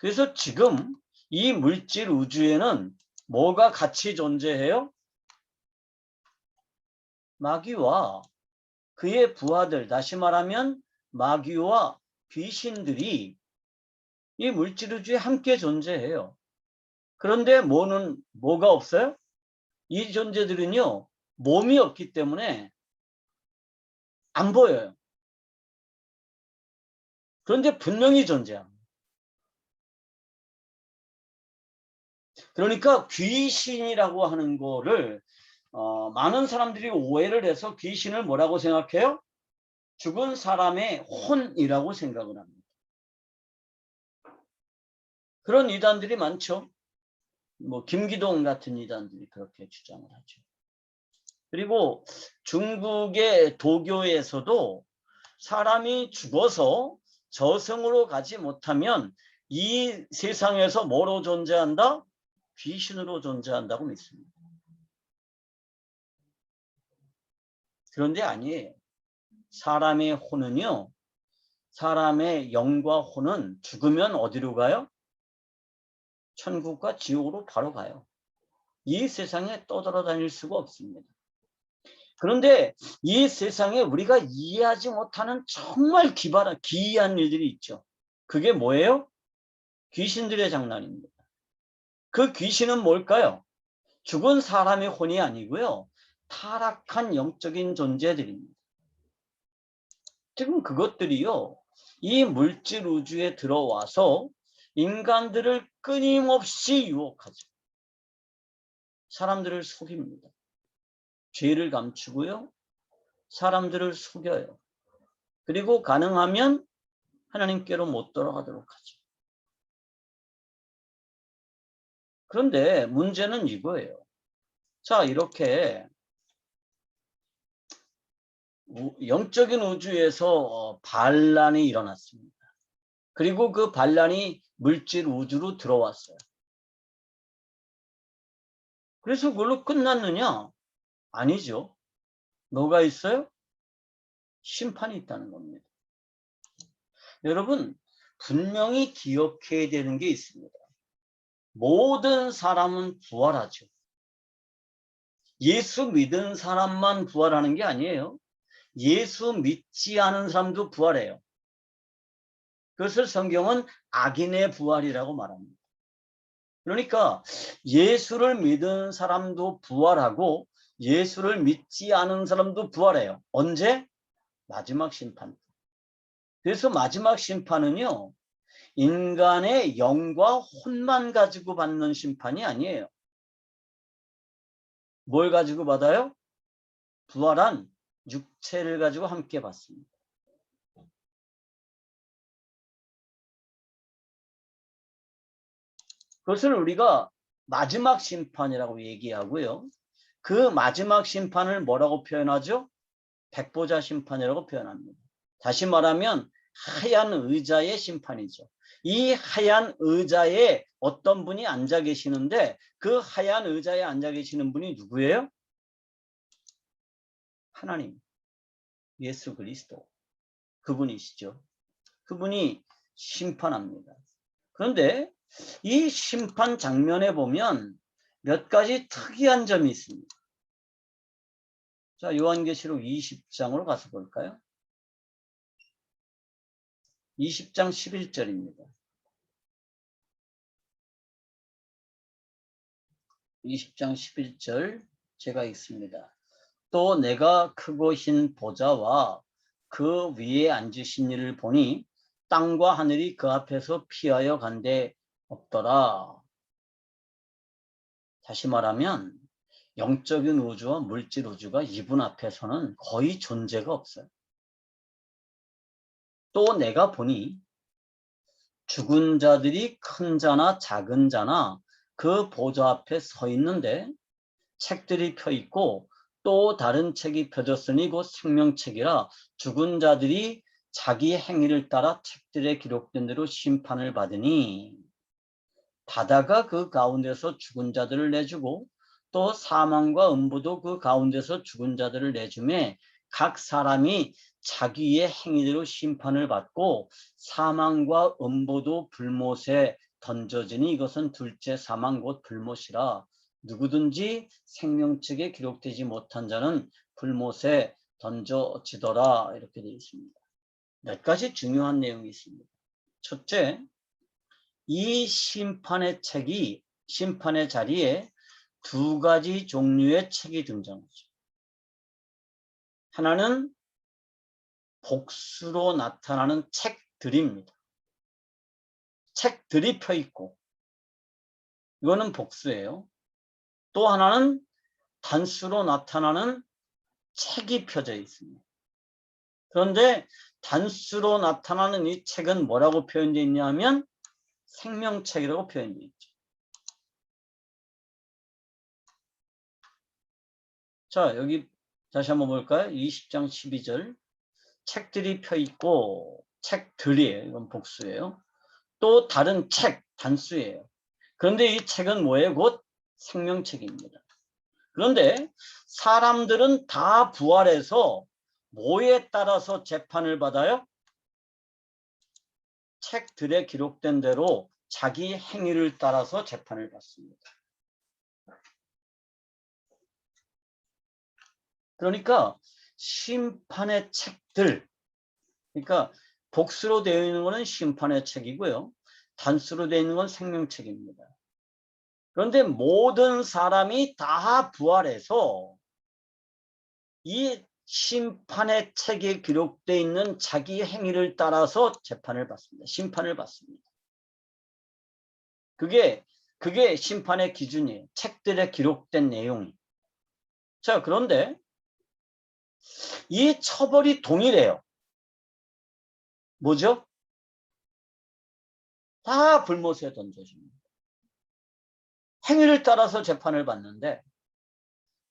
그래서 지금 이 물질 우주에는 뭐가 같이 존재해요? 마귀와 그의 부하들, 다시 말하면 마귀와 귀신들이 이 물질 우주에 함께 존재해요. 그런데 뭐가 없어요? 이 존재들은요, 몸이 없기 때문에 안 보여요. 그런데 분명히 존재합니다. 그러니까 귀신이라고 하는 거를 많은 사람들이 오해를 해서 귀신을 뭐라고 생각해요? 죽은 사람의 혼이라고 생각을 합니다. 그런 이단들이 많죠. 뭐 김기동 같은 이단들이 그렇게 주장을 하죠. 그리고 중국의 도교에서도 사람이 죽어서 저승으로 가지 못하면 이 세상에서 뭐로 존재한다? 귀신으로 존재한다고 믿습니다. 그런데 아니에요. 사람의 혼은요, 사람의 영과 혼은 죽으면 어디로 가요? 천국과 지옥으로 바로 가요. 이 세상에 떠돌아다닐 수가 없습니다. 그런데 이 세상에 우리가 이해하지 못하는 정말 기이한 일들이 있죠. 그게 뭐예요? 귀신들의 장난입니다. 그 귀신은 뭘까요? 죽은 사람의 혼이 아니고요, 타락한 영적인 존재들입니다. 지금 그것들이요, 이 물질 우주에 들어와서 인간들을 끊임없이 유혹하죠. 사람들을 속입니다. 죄를 감추고요, 사람들을 속여요. 그리고 가능하면 하나님께로 못 돌아가도록 하죠. 그런데 문제는 이거예요. 자, 이렇게 영적인 우주에서 반란이 일어났습니다. 그리고 그 반란이 물질 우주로 들어왔어요. 그래서 그걸로 끝났느냐? 아니죠. 뭐가 있어요? 심판이 있다는 겁니다. 여러분, 분명히 기억해야 되는 게 있습니다. 모든 사람은 부활하죠. 예수 믿은 사람만 부활하는 게 아니에요. 예수 믿지 않은 사람도 부활해요. 그것을 성경은 악인의 부활이라고 말합니다. 그러니까 예수를 믿은 사람도 부활하고 예수를 믿지 않은 사람도 부활해요. 언제? 마지막 심판. 그래서 마지막 심판은요, 인간의 영과 혼만 가지고 받는 심판이 아니에요. 뭘 가지고 받아요? 부활한 육체를 가지고 함께 받습니다. 그것을 우리가 마지막 심판이라고 얘기하고요. 그 마지막 심판을 뭐라고 표현하죠? 백보자 심판이라고 표현합니다. 다시 말하면 하얀 의자의 심판이죠. 이 하얀 의자에 어떤 분이 앉아 계시는데 그 하얀 의자에 앉아 계시는 분이 누구예요? 하나님, 예수 그리스도. 그분이시죠. 그분이 심판합니다. 그런데 이 심판 장면에 보면 몇 가지 특이한 점이 있습니다. 자, 요한계시록 20장으로 가서 볼까요? 20장 11절입니다. 20장 11절 제가 읽습니다. 또 내가 크고 흰 보좌와 그 위에 앉으신 이를 보니 땅과 하늘이 그 앞에서 피하여 간데 없더라. 다시 말하면 영적인 우주와 물질 우주가 이분 앞에서는 거의 존재가 없어요. 또 내가 보니 죽은 자들이 큰 자나 작은 자나 그 보좌 앞에 서 있는데 책들이 펴 있고 또 다른 책이 펴졌으니 곧 생명책이라 죽은 자들이 자기 행위를 따라 책들에 기록된 대로 심판을 받으니 바다가 그 가운데서 죽은 자들을 내주고 또 사망과 음부도 그 가운데서 죽은 자들을 내주매 각 사람이 자기의 행위대로 심판을 받고 사망과 음부도 불못에 던져지니 이것은 둘째 사망 곧 불못이라 누구든지 생명책에 기록되지 못한 자는 불못에 던져지더라 이렇게 되어 있습니다. 몇 가지 중요한 내용이 있습니다. 첫째, 이 심판의 책이 심판의 자리에 두 가지 종류의 책이 등장하죠. 하나는 복수로 나타나는 책들입니다. 책들이 펴 있고 이거는 복수예요. 또 하나는 단수로 나타나는 책이 펴져 있습니다. 그런데 단수로 나타나는 이 책은 뭐라고 표현되어 있냐 하면 생명책이라고 표현되어 있죠. 자, 여기 다시 한번 볼까요? 20장 12절. 책들이 펴 있고 책들이에요. 이건 복수예요. 또 다른 책, 단수예요. 그런데 이 책은 뭐예요? 곧 생명책입니다. 그런데 사람들은 다 부활해서 뭐에 따라서 재판을 받아요? 책들에 기록된 대로 자기 행위를 따라서 재판을 받습니다. 그러니까 심판의 책들, 그러니까 복수로 되어 있는 것은 심판의 책이고요. 단수로 되어 있는 건 생명책입니다. 그런데 모든 사람이 다 부활해서 이 심판의 책에 기록되어 있는 자기 행위를 따라서 재판을 받습니다. 심판을 받습니다. 그게 심판의 기준이에요. 책들에 기록된 내용이. 자, 그런데 이 처벌이 동일해요. 뭐죠? 다 불못에 던져집니다. 행위를 따라서 재판을 받는데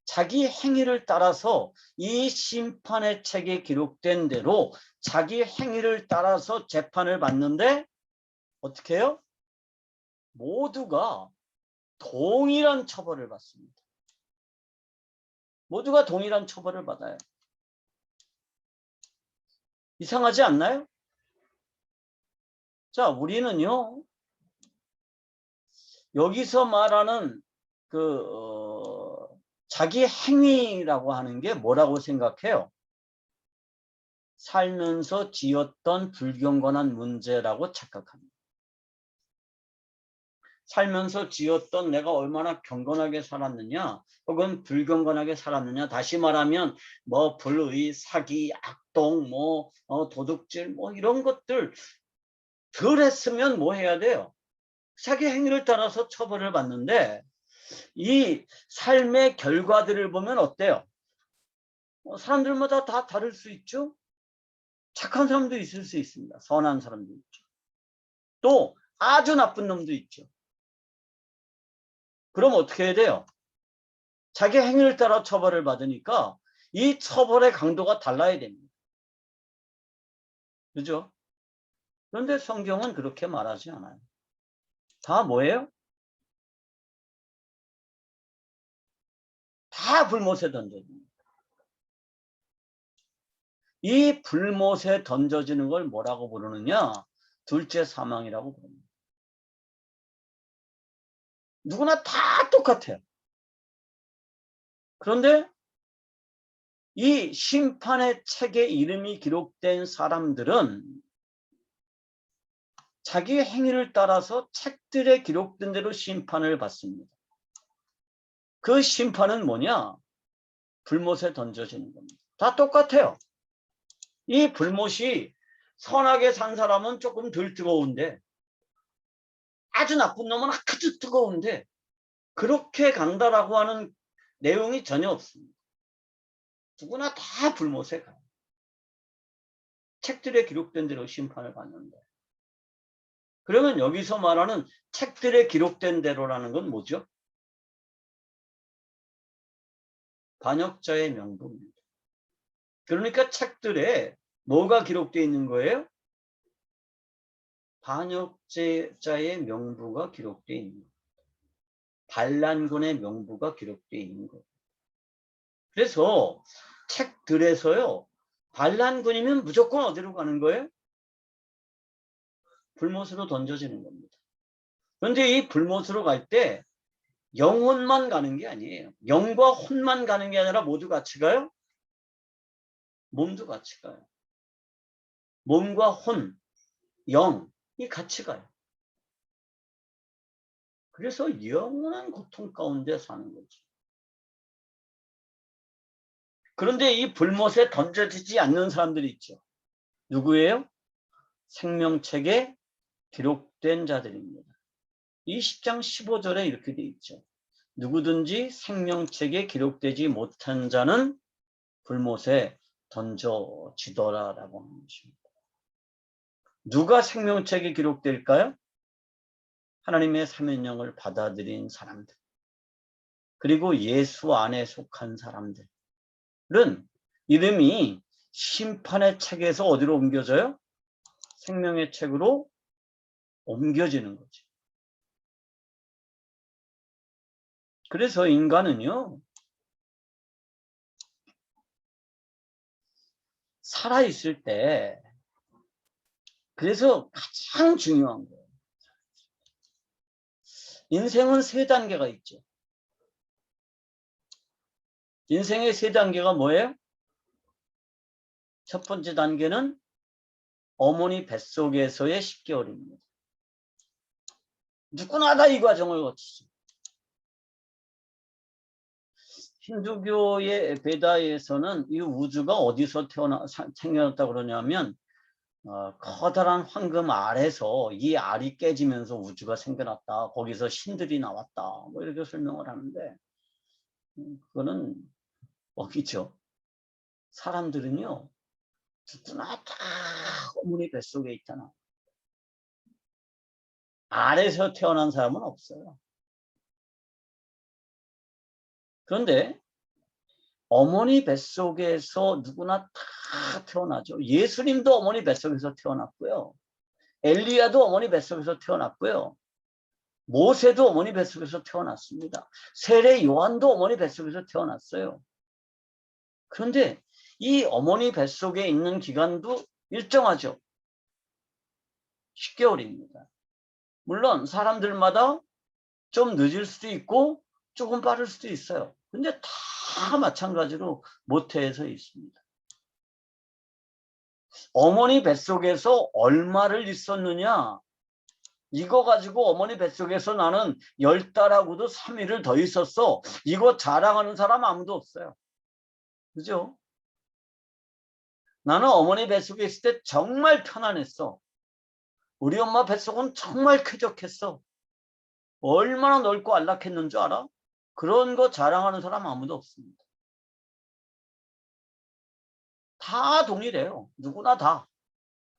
자기 행위를 따라서 이 심판의 책에 기록된 대로 자기 행위를 따라서 재판을 받는데 어떻게 해요? 모두가 동일한 처벌을 받습니다. 모두가 동일한 처벌을 받아요. 이상하지 않나요? 자, 우리는요, 여기서 말하는 자기 행위라고 하는 게 뭐라고 생각해요? 살면서 지었던 불경건한 문제라고 착각합니다. 살면서 지었던 내가 얼마나 경건하게 살았느냐 혹은 불경건하게 살았느냐, 다시 말하면 뭐 불의, 사기, 악동, 도둑질 이런 것들 덜 했으면 뭐 해야 돼요? 자기 행위를 따라서 처벌을 받는데 이 삶의 결과들을 보면 어때요? 사람들마다 다 다를 수 있죠. 착한 사람도 있을 수 있습니다. 선한 사람도 있죠. 또 아주 나쁜 놈도 있죠. 그럼 어떻게 해야 돼요? 자기 행위를 따라 처벌을 받으니까 이 처벌의 강도가 달라야 됩니다. 그죠? 그런데 성경은 그렇게 말하지 않아요. 다 뭐예요? 다 불못에 던져집니다. 이 불못에 던져지는 걸 뭐라고 부르느냐? 둘째 사망이라고 부릅니다. 누구나 다 똑같아요. 그런데 이 심판의 책에 이름이 기록된 사람들은 자기 행위를 따라서 책들에 기록된 대로 심판을 받습니다. 그 심판은 뭐냐? 불못에 던져지는 겁니다. 다 똑같아요. 이 불못이 선하게 산 사람은 조금 덜 뜨거운데 아주 나쁜 놈은 아주 뜨거운데 그렇게 간다라고 하는 내용이 전혀 없습니다. 누구나 다 불못에 가요. 책들에 기록된 대로 심판을 받는데. 그러면 여기서 말하는 책들에 기록된 대로라는 건 뭐죠? 반역자의 명부입니다. 그러니까 책들에 뭐가 기록되어 있는 거예요? 반역자의 명부가 기록되어 있는 거예요. 반란군의 명부가 기록되어 있는 거예요. 그래서 책들에서요, 반란군이면 무조건 어디로 가는 거예요? 불못으로 던져지는 겁니다. 그런데 이 불못으로 갈 때 영혼만 가는 게 아니에요. 영과 혼만 가는 게 아니라 모두 같이 가요? 몸도 같이 가요. 몸과 혼, 영이 같이 가요. 그래서 영원한 고통 가운데 사는 거죠. 그런데 이 불못에 던져지지 않는 사람들이 있죠. 누구예요? 생명책에 기록된 자들입니다. 이 10장 15절에 이렇게 돼 있죠. 누구든지 생명책에 기록되지 못한 자는 불못에 던져지더라라고 하는 것입니다. 누가 생명책에 기록될까요? 하나님의 삼위일령을 받아들인 사람들, 그리고 예수 안에 속한 사람들은 이름이 심판의 책에서 어디로 옮겨져요? 생명의 책으로 옮겨지는 거죠. 그래서 인간은요, 살아있을 때, 그래서 가장 중요한 거예요. 인생은 세 단계가 있죠. 인생의 세 단계가 뭐예요? 첫 번째 단계는 어머니 뱃속에서의 10개월입니다. 누구나 다 이 과정을 거치죠. 힌두교의 베다에서는 이 우주가 어디서 생겨났다고 그러냐면 커다란 황금 알에서 이 알이 깨지면서 우주가 생겨났다. 거기서 신들이 나왔다. 뭐 이렇게 설명을 하는데 그거는 뻥이죠. 사람들은요. 누구나 다 어머니 뱃속에 있잖아. 알에서 태어난 사람은 없어요. 그런데 어머니 뱃속에서 누구나 다 태어나죠. 예수님도 어머니 뱃속에서 태어났고요. 엘리야도 어머니 뱃속에서 태어났고요. 모세도 어머니 뱃속에서 태어났습니다. 세례 요한도 어머니 뱃속에서 태어났어요. 그런데 이 어머니 뱃속에 있는 기간도 일정하죠. 10개월입니다. 물론 사람들마다 좀 늦을 수도 있고 조금 빠를 수도 있어요. 근데 다 마찬가지로 모태에서 있습니다. 어머니 뱃속에서 얼마를 있었느냐? 이거 가지고 어머니 뱃속에서 나는 10달하고도 3일을 더 있었어. 이거 자랑하는 사람 아무도 없어요. 그죠? 나는 어머니 뱃속에 있을 때 정말 편안했어. 우리 엄마 뱃속은 정말 쾌적했어. 얼마나 넓고 안락했는 줄 알아? 그런 거 자랑하는 사람 아무도 없습니다. 다 동일해요. 누구나 다.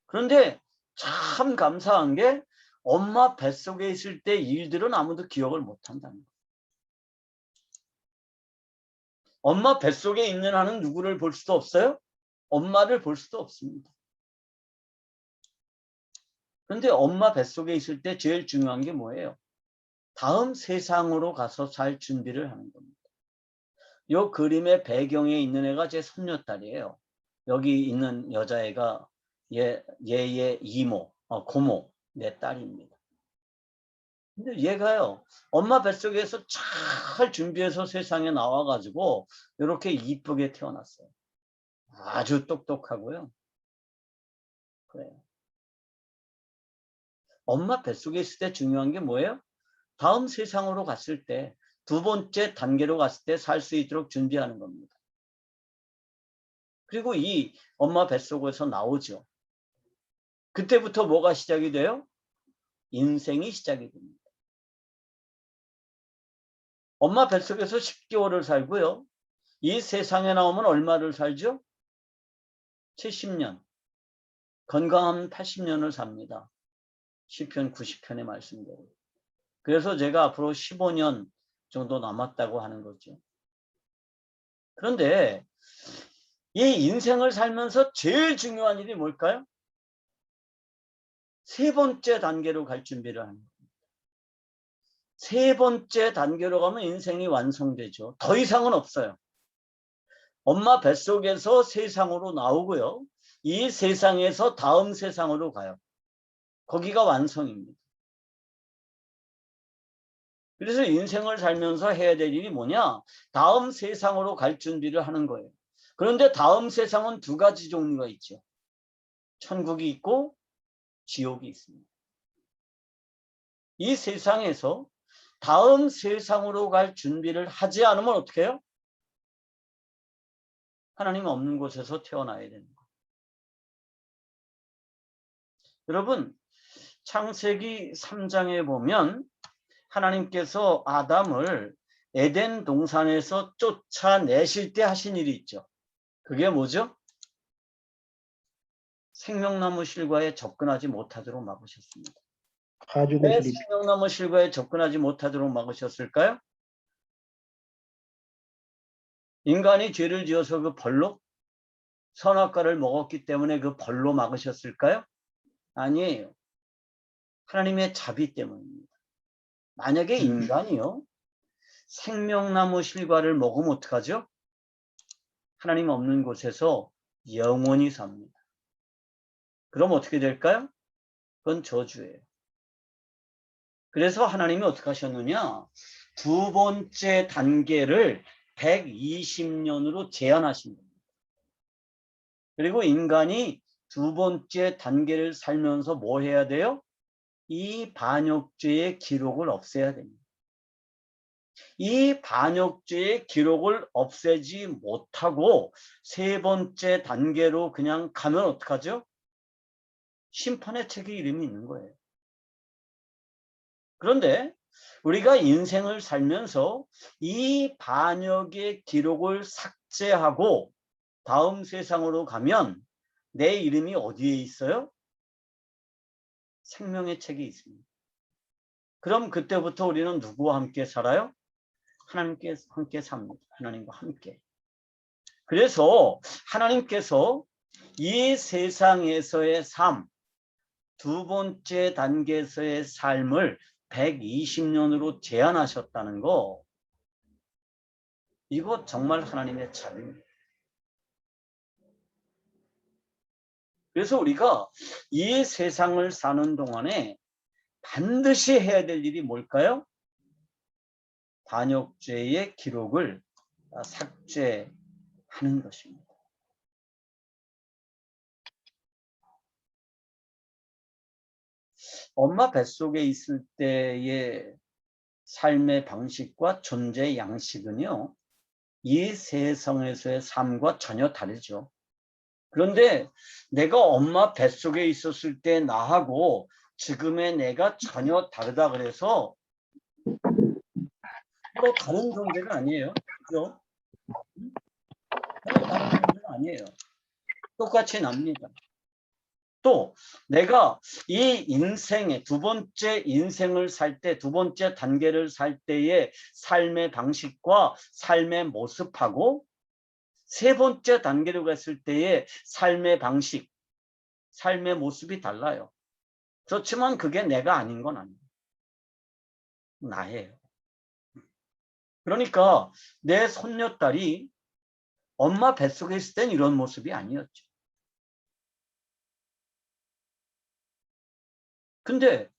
그런데 참 감사한 게 엄마 뱃속에 있을 때 일들은 아무도 기억을 못한다는 거예요. 엄마 뱃속에 있는 한은 누구를 볼 수도 없어요? 엄마를 볼 수도 없습니다. 그런데 엄마 뱃속에 있을 때 제일 중요한 게 뭐예요? 다음 세상으로 가서 살 준비를 하는 겁니다. 이 그림의 배경에 있는 애가 제 손녀딸이에요. 여기 있는 여자애가 얘의 이모, 고모, 내 딸입니다. 근데 얘가요, 엄마 뱃속에서 잘 준비해서 세상에 나와가지고 이렇게 이쁘게 태어났어요. 아주 똑똑하고요. 그래요. 엄마 뱃속에 있을 때 중요한 게 뭐예요? 다음 세상으로 갔을 때, 두 번째 단계로 갔을 때 살 수 있도록 준비하는 겁니다. 그리고 이 엄마 뱃속에서 나오죠. 그때부터 뭐가 시작이 돼요? 인생이 시작이 됩니다. 엄마 뱃속에서 10개월을 살고요. 이 세상에 나오면 얼마를 살죠? 70년. 건강하면 80년을 삽니다. 시편 90편의 말씀대로. 그래서 제가 앞으로 15년 정도 남았다고 하는 거죠. 그런데 이 인생을 살면서 제일 중요한 일이 뭘까요? 세 번째 단계로 갈 준비를 하는 겁니다. 세 번째 단계로 가면 인생이 완성되죠. 더 이상은 없어요. 엄마 뱃속에서 세상으로 나오고요. 이 세상에서 다음 세상으로 가요. 거기가 완성입니다. 그래서 인생을 살면서 해야 될 일이 뭐냐? 다음 세상으로 갈 준비를 하는 거예요. 그런데 다음 세상은 두 가지 종류가 있죠. 천국이 있고 지옥이 있습니다. 이 세상에서 다음 세상으로 갈 준비를 하지 않으면 어떻게 해요? 하나님 없는 곳에서 태어나야 되는 거예요. 여러분, 창세기 3장에 보면 하나님께서 아담을 에덴 동산에서 쫓아내실 때 하신 일이 있죠. 그게 뭐죠? 생명나무 실과에 접근하지 못하도록 막으셨습니다. 왜 생명나무 실과에 접근하지 못하도록 막으셨을까요? 인간이 죄를 지어서 그 벌로 선악과를 먹었기 때문에 그 벌로 막으셨을까요? 아니에요. 하나님의 자비 때문입니다. 만약에 인간이요, 생명나무 실과를 먹으면 어떡하죠? 하나님 없는 곳에서 영원히 삽니다. 그럼 어떻게 될까요? 그건 저주예요. 그래서 하나님이 어떻게 하셨느냐? 두 번째 단계를 120년으로 제한하신 겁니다. 그리고 인간이 두 번째 단계를 살면서 뭐 해야 돼요? 이 반역죄의 기록을 없애야 됩니다. 이 반역죄의 기록을 없애지 못하고 세 번째 단계로 그냥 가면 어떡하죠? 심판의 책에 이름이 있는 거예요. 그런데 우리가 인생을 살면서 이 반역의 기록을 삭제하고 다음 세상으로 가면 내 이름이 어디에 있어요? 생명의 책에 있습니다. 그럼 그때부터 우리는 누구와 함께 살아요? 하나님께 함께 삽니다. 하나님과 함께. 그래서 하나님께서 이 세상에서의 삶, 두 번째 단계에서의 삶을 120년으로 제한하셨다는 거, 이거 정말 하나님의 자비입니다. 그래서 우리가 이 세상을 사는 동안에 반드시 해야 될 일이 뭘까요? 반역죄의 기록을 삭제하는 것입니다. 엄마 뱃속에 있을 때의 삶의 방식과 존재 양식은요, 이 세상에서의 삶과 전혀 다르죠. 그런데 내가 엄마 뱃속에 있었을 때 나하고 지금의 내가 전혀 다르다 그래서 서로 다른 존재가 아니에요. 그죠? 서로 다른 존재가 아니에요. 똑같이 납니다. 또 내가 이 인생의 두 번째 인생을 살 때, 두 번째 단계를 살 때의 삶의 방식과 삶의 모습하고 세 번째 단계로 갔을 때의 삶의 방식, 삶의 모습이 달라요. 그렇지만 그게 내가 아닌 건 아니에요. 나예요. 그러니까 내 손녀딸이 엄마 뱃속에 있을 땐 이런 모습이 아니었죠. 근데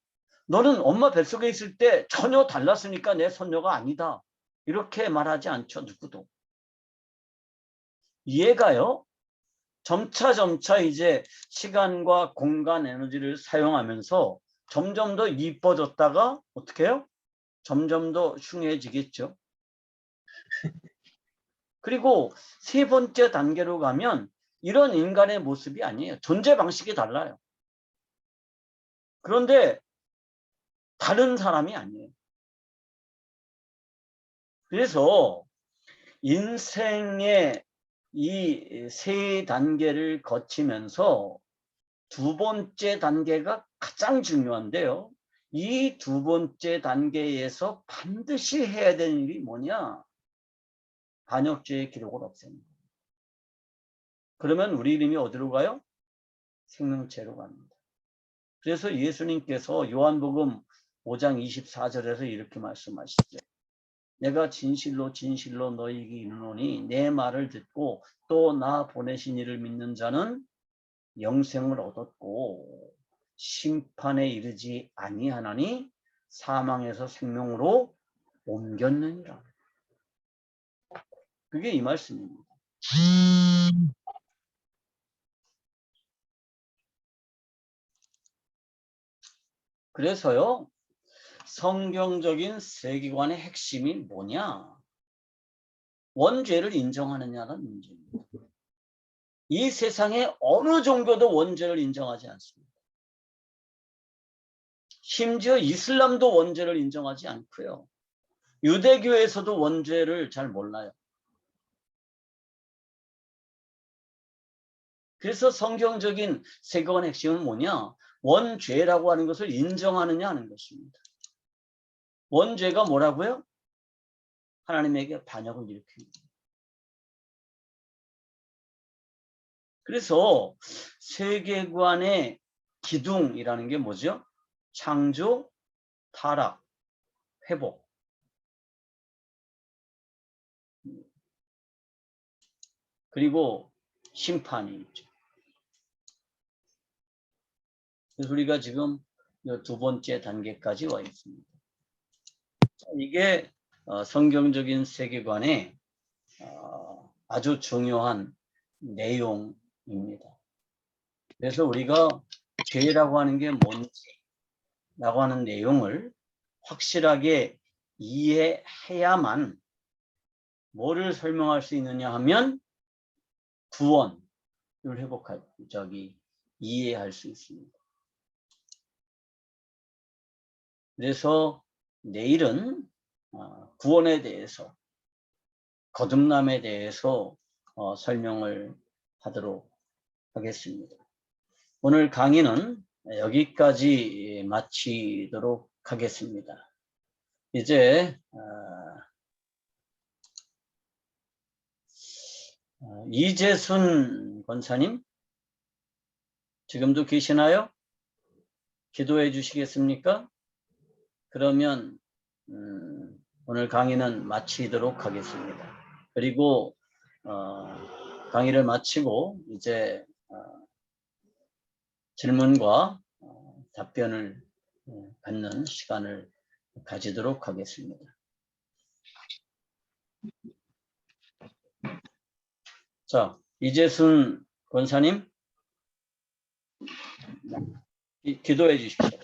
너는 엄마 뱃속에 있을 때 전혀 달랐으니까 내 손녀가 아니다. 이렇게 말하지 않죠, 누구도. 얘가요, 점차 이제 시간과 공간 에너지를 사용하면서 점점 더 이뻐졌다가 어떻게 해요? 점점 더 흉해지겠죠. 그리고 세 번째 단계로 가면 이런 인간의 모습이 아니에요. 존재 방식이 달라요. 그런데 다른 사람이 아니에요. 그래서 인생의 이 세 단계를 거치면서 두 번째 단계가 가장 중요한데요. 이 두 번째 단계에서 반드시 해야 되는 일이 뭐냐? 반역죄의 기록을 없앱니다. 그러면 우리 이름이 어디로 가요? 생명체로 갑니다. 그래서 예수님께서 요한복음 5장 24절에서 이렇게 말씀하시죠. 내가 진실로 진실로 너희에게 이르노니 내 말을 듣고 또 나 보내신 이를 믿는 자는 영생을 얻었고 심판에 이르지 아니하나니 사망에서 생명으로 옮겼느니라. 그게 이 말씀입니다. 그래서요, 성경적인 세계관의 핵심이 뭐냐? 원죄를 인정하느냐는 문제입니다. 이 세상에 어느 종교도 원죄를 인정하지 않습니다. 심지어 이슬람도 원죄를 인정하지 않고요. 유대교에서도 원죄를 잘 몰라요. 그래서 성경적인 세계관의 핵심은 뭐냐? 원죄라고 하는 것을 인정하느냐 하는 것입니다. 원죄가 뭐라고요? 하나님에게 반역을 일으킵니다. 그래서 세계관의 기둥이라는 게 뭐죠? 창조, 타락, 회복. 그리고 심판이 있죠. 그래서 우리가 지금 두 번째 단계까지 와 있습니다. 이게 성경적인 세계관의 아주 중요한 내용입니다. 그래서 우리가 죄라고 하는 게 뭔지라고 하는 내용을 확실하게 이해해야만 뭐를 설명할 수 있느냐 하면 구원을 회복할 이해할 수 있습니다. 그래서 내일은 구원에 대해서 거듭남에 대해서 설명을 하도록 하겠습니다. 오늘 강의는 여기까지 마치도록 하겠습니다. 이제 이재순 권사님 지금도 계시나요? 기도해 주시겠습니까? 그러면 오늘 강의는 마치도록 하겠습니다. 그리고 강의를 마치고 이제 질문과 답변을 갖는 시간을 가지도록 하겠습니다. 자, 이재순 권사님 기도해 주십시오.